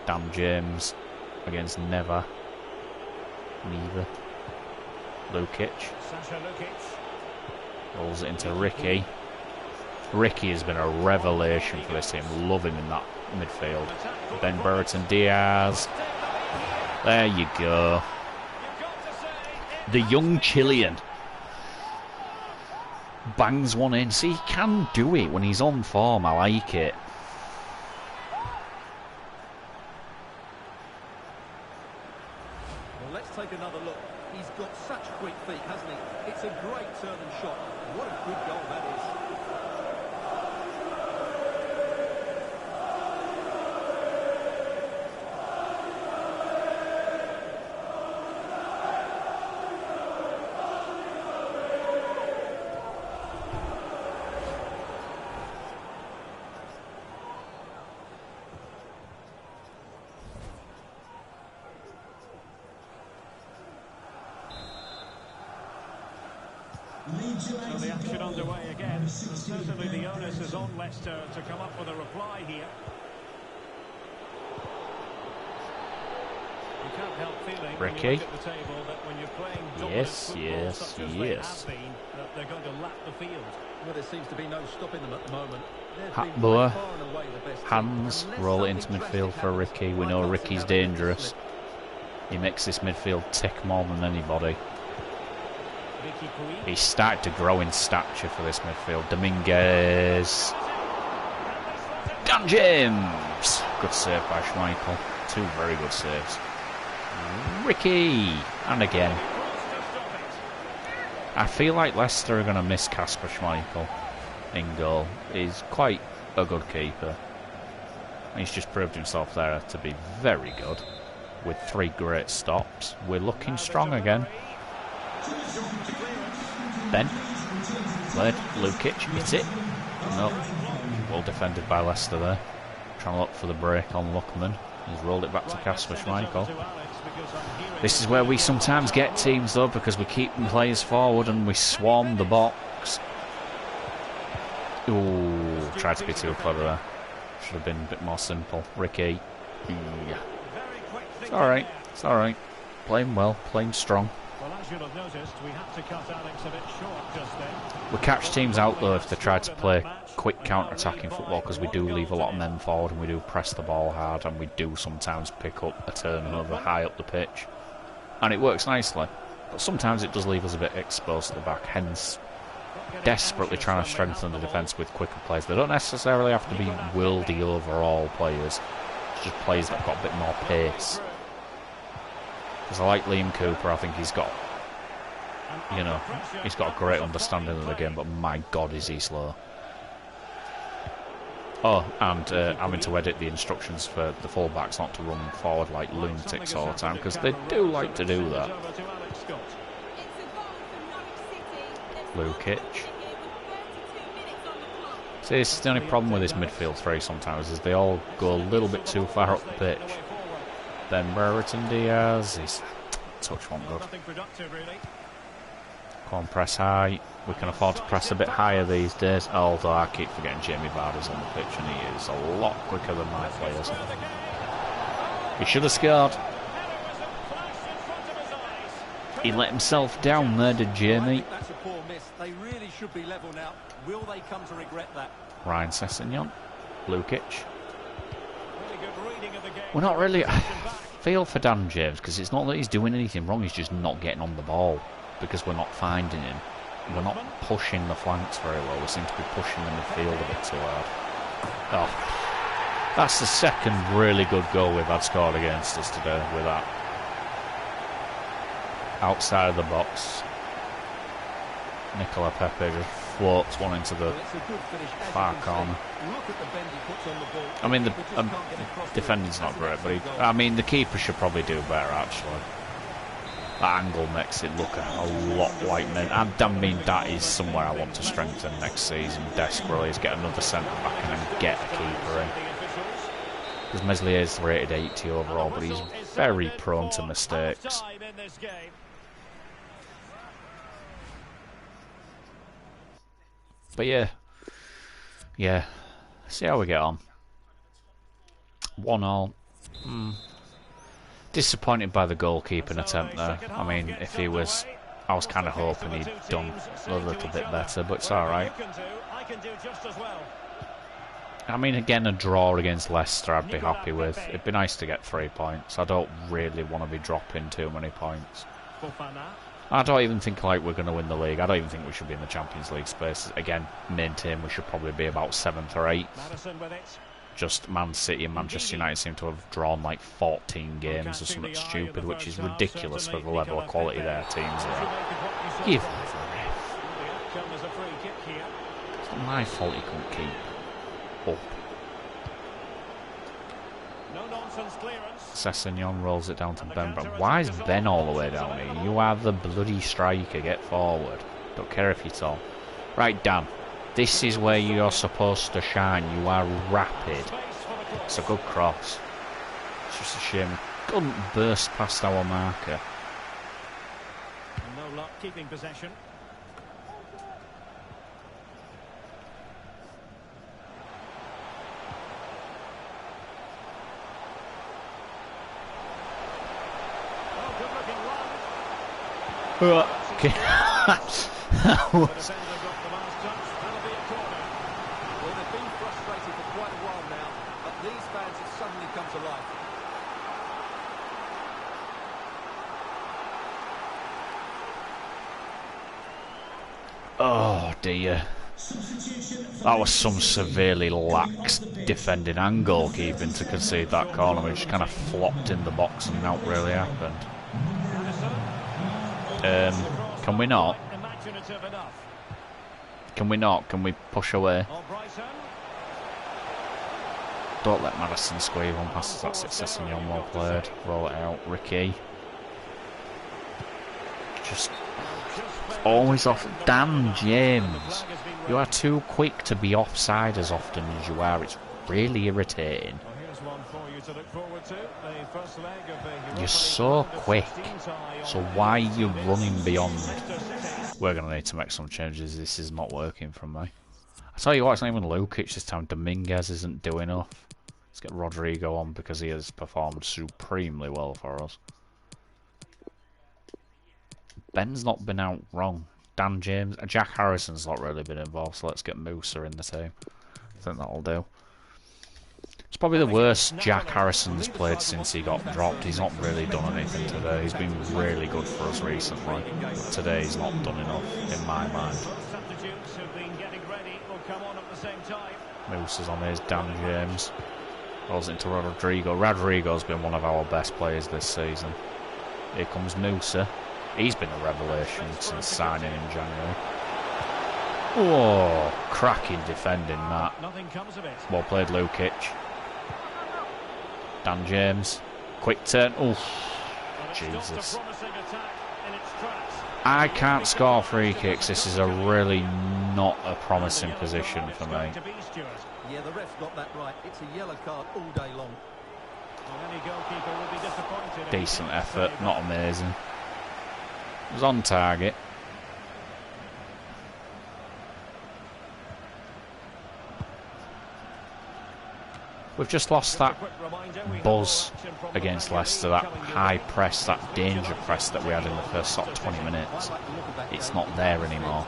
Dan James against Never. Lukic rolls it into Ricky. Ricky has been a revelation for this team. Love him in that midfield. Ben Burton Diaz. There you go. The young Chilean bangs one in. See, he can do it when he's on form. I like it. let's take another look. He's got such quick feet, hasn't he? It's a great turn and shot. What a good goal that is. So the action underway again. And certainly the onus is on Leicester to come up with a reply here. You can't help feeling when you look at the table that when you're playing dominant football such as they have been, that they're going to lap the field. Well, there seems to be no stopping them at the moment. Hatboer, hands, roll it into midfield for Ricky. We know Ricky's dangerous. He makes this midfield tick more than anybody. He's started to grow in stature for this midfield. Dominguez. Dan James. Good save by Schmeichel. Two very good saves. Ricky. And again. I feel like Leicester are going to miss Kasper Schmeichel in goal. He's quite a good keeper. He's just proved himself there to be very good. With 3 great stops. We're looking strong again. Ben, played, Lukic, hits it. No, well defended by Leicester there. Trying to look for the break on Luckman. He's rolled it back to Kasper Schmeichel. This is where we sometimes get teams though, because we keep players forward and we swarm the box. Ooh, tried to be too clever there. Should have been a bit more simple. Ricky. Yeah. It's alright, it's alright. Playing well, playing strong. Well, as you'll have noticed, we had to cut Alex a bit short just then. We catch teams out though if they try to play quick counter-attacking football, because we do leave a lot of men forward and we do press the ball hard and we do sometimes pick up a turnover high up the pitch. And it works nicely. But sometimes it does leave us a bit exposed at the back, hence desperately trying to strengthen the defence with quicker players. They don't necessarily have to be worldy overall players. It's just players that have got a bit more pace. Because I like Liam Cooper, I think he's got, you know, he's got a great understanding of the game, but my God is he slow. Oh, and having to edit the instructions for the fullbacks not to run forward like lunatics all the time, because they do like to do that. Lukic. See, this is the only problem with this midfield three sometimes, is they all go a little bit too far up the pitch. Then Brereton Diaz, his touch won't go. Come on, press high. We can afford to press a bit higher these days, although I keep forgetting Jamie Vardy's on the pitch and he is a lot quicker than my players. He should have scored. He let himself down there, did Jamie? That's a poor miss. They really should be level now. Will they come to regret that? Ryan Sessegnon, Lukic. We're not really... I feel for Dan James, because it's not that he's doing anything wrong, he's just not getting on the ball, because we're not finding him. We're not pushing the flanks very well, we seem to be pushing the midfield a bit too hard. Oh, that's the second really good goal we've had scored against us today with that. Outside of the box, Nicola Pepe just floats one into the far corner. I mean, the defending's not great, but I mean, the keeper should probably do better, actually. That angle makes it look a lot like men. I mean, that is somewhere I want to strengthen next season, desperately, is get another centre-back and then get a keeper in. Because Meslier's rated 80 overall, but he's very prone to mistakes. But yeah, see how we get on. 1-1. Disappointed by the goalkeeping attempt there. I mean, if he was, I was kind of hoping he'd done a little bit better, but it's alright. I mean, again, a draw against Leicester I'd be happy with. It'd be nice to get 3 points. I don't really want to be dropping too many points. I don't even think like we're going to win the league. I don't even think we should be in the Champions League space. Again, maintain we should probably be about 7th or 8th. just Man City and Manchester United seem to have drawn like 14 games or something stupid, which is ridiculous for the level of quality their teams are. Give them the ref. It's not my fault he couldn't keep up. Sessegnon rolls it down to Ben. But why is Ben all the way down here? You are the bloody striker. Get forward. Don't care if you're tall. Right, Dan. This is where you're supposed to shine. You are rapid. It's a good cross. It's just a shame we couldn't burst past our marker. No luck keeping possession. Okay. Well, they've been frustrated for quite a while now, but these fans have suddenly come to life. Oh dear. That was some severely lax defending and goalkeeping to concede that corner. We just kind of flopped in the box and nothing really happened. Can we not? Can we not? Can we push away? Don't let Madison squeeze one past that Sessegnon. Well played. Roll it out. Ricky. Just always off. Damn, James. You are too quick to be offside as often as you are. It's really irritating. You're so quick. So why are you running beyond? We're going to need to make some changes. This is not working for me. I tell you what, it's not even Lukic this time. Dominguez isn't doing enough. Let's get Rodrigo on because he has performed supremely well for us. Ben's not been out wrong. Dan James, Jack Harrison's not really been involved, so let's get Musa in the team. I think that'll do. It's probably the worst Jack Harrison's played since he got dropped. He's not really done anything today. He's been really good for us recently, but today he's not done enough in my mind. Musa's on his. Dan James rolls into Rodrigo. Rodrigo's been one of our best players this season. Here comes Musa. He's been a revelation since signing in January. Oh, cracking defending that. Well played, Lukic. Dan James. Quick turn. Oh, Jesus. I can't score free kicks. This is a really not a promising position for me. Yeah, the ref's got that right. It's a yellow card all day long. Decent effort, not amazing. It was on target. We've just lost that buzz against Leicester, that high press, that danger press that we had in the first sort of 20 minutes. It's not there anymore.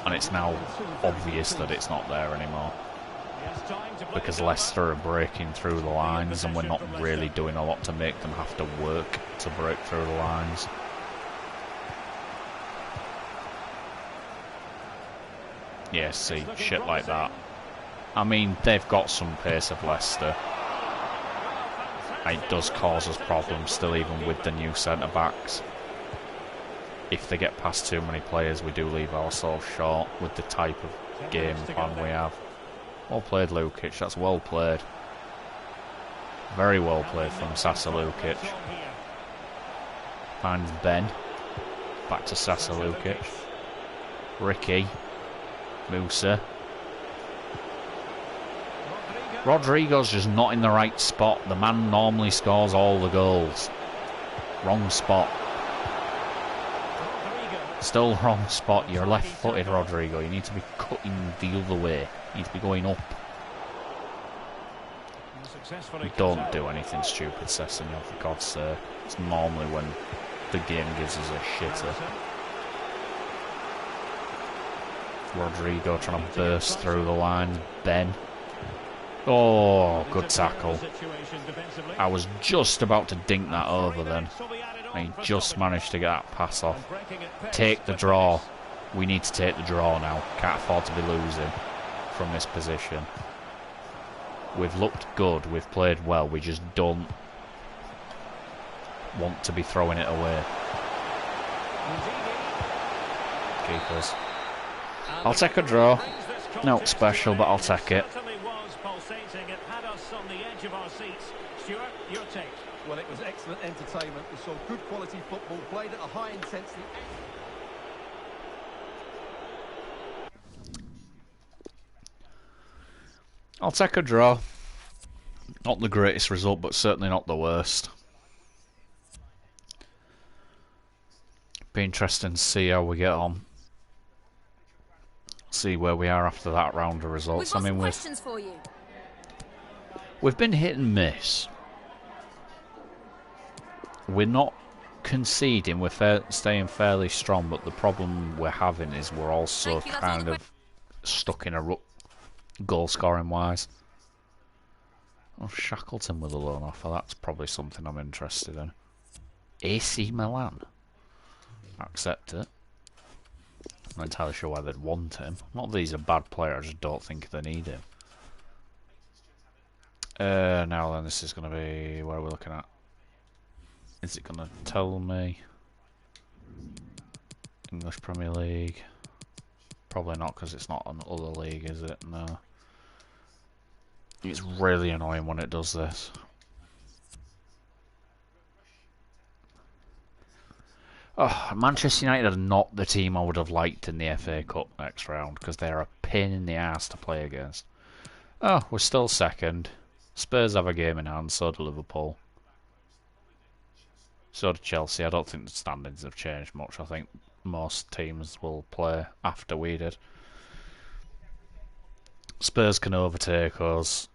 And it's now obvious that it's not there anymore. Because Leicester are breaking through the lines and we're not really doing a lot to make them have to work to break through the lines. Yeah, see, shit like that. I mean, they've got some pace of Leicester. It does cause us problems still, even with the new centre-backs. If they get past too many players, we do leave ourselves short with the type of game plan we have. Well played, Lukic. That's well played. Very well played from Sasa Lukic. Finds Ben. Back to Sasa Lukic. Ricky. Musa. Rodrigo's just not in the right spot. The man normally scores all the goals. Wrong spot. Still wrong spot. You're left-footed, Rodrigo. You need to be cutting the other way. You need to be going up. Don't do anything stupid, Sessegnon, for God's sake. It's normally when the game gives us a shitter. Rodrigo trying to burst through the line. Ben. Oh, good tackle. I was just about to dink that over then. And he just managed to get that pass off. Take the draw. We need to take the draw now. Can't afford to be losing from this position. We've looked good, we've played well, we just don't want to be throwing it away. Keepers. I'll take a draw. Not special, but I'll take it. Well, it was excellent entertainment. We saw good quality football played at a high intensity. I'll take a draw. Not the greatest result, but certainly not the worst. Be interesting to see how we get on. See where we are after that round of results. We've got some questions for you. We've been hit and miss. We're not conceding, we're staying fairly strong, but the problem we're having is we're also kind of stuck in a rut, goal scoring wise. Oh, Shackleton with a loan offer, that's probably something I'm interested in. AC Milan. Accept it. I'm not entirely sure why they'd want him. Not that he's a bad player, I just don't think they need him. Now then, this is going to be... What are we looking at? Is it going to tell me? English Premier League? Probably not, because it's not an other league, is it? No. It's really annoying when it does this. Oh, Manchester United are not the team I would have liked in the FA Cup next round, because they're a pain in the arse to play against. Oh, we're still second. Spurs have a game in hand, so do Liverpool. So do Chelsea. I don't think the standings have changed much. I think most teams will play after we did. Spurs can overtake us.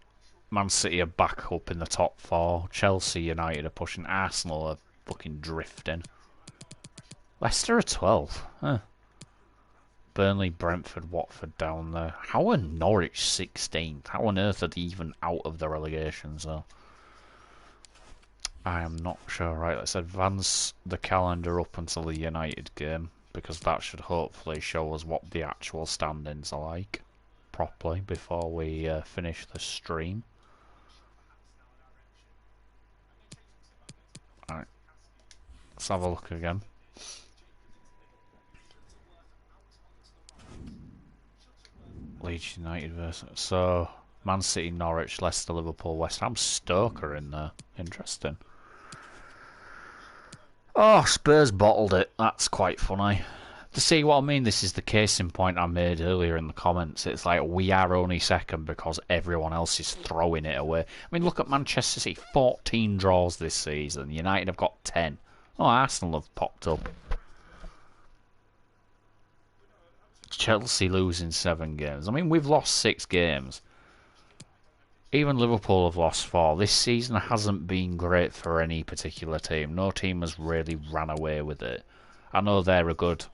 Man City are back up in the top four. Chelsea, United are pushing. Arsenal are fucking drifting. Leicester are 12th. Huh. Burnley, Brentford, Watford down there. How are Norwich 16th? How on earth are they even out of the relegation zone? I am not sure. Right, let's advance the calendar up until the United game, because that should hopefully show us what the actual standings are like properly before we finish the stream. Alright, let's have a look again. Leeds United versus... So, Man City, Norwich, Leicester, Liverpool, West Ham, Stoke are in there. Interesting. Oh, Spurs bottled it. That's quite funny. To see what I mean, this is the case in point I made earlier in the comments. It's like, we are only second because everyone else is throwing it away. I mean, look at Manchester City. 14 draws this season. United have got 10. Oh, Arsenal have popped up. Chelsea losing 7 games. I mean, we've lost 6 games. Even Liverpool have lost 4. This season hasn't been great for any particular team. No team has really ran away with it. I know they're a good,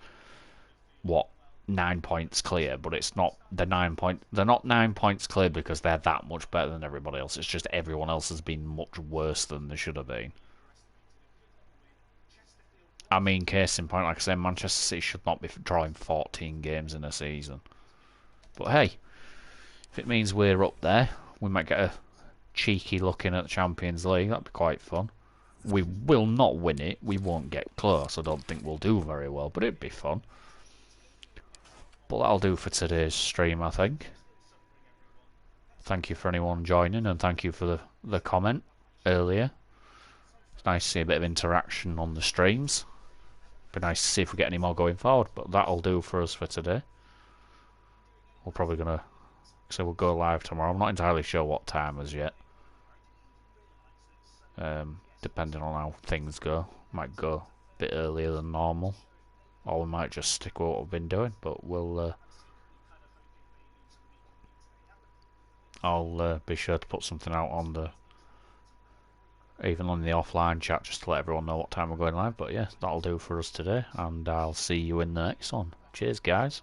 9 points clear, but it's not they're not 9 points clear because they're that much better than everybody else. It's just everyone else has been much worse than they should have been. I mean, case in point, like I say, Manchester City should not be drawing 14 games in a season. But hey, if it means we're up there, we might get a cheeky look in at the Champions League. That'd be quite fun. We will not win it. We won't get close. I don't think we'll do very well, but it'd be fun. But that'll do for today's stream, I think. Thank you for anyone joining, and thank you for the comment earlier. It's nice to see a bit of interaction on the streams. Be nice to see if we get any more going forward, but that'll do for us for today. We're probably gonna... So we'll go live tomorrow. I'm not entirely sure what time as yet. Depending on how things go. Might go a bit earlier than normal. Or we might just stick with what we've been doing. But we'll... I'll be sure to put something out on the... Even on the offline chat, just to let everyone know what time we're going live. But yeah, that'll do for us today. And I'll see you in the next one. Cheers, guys.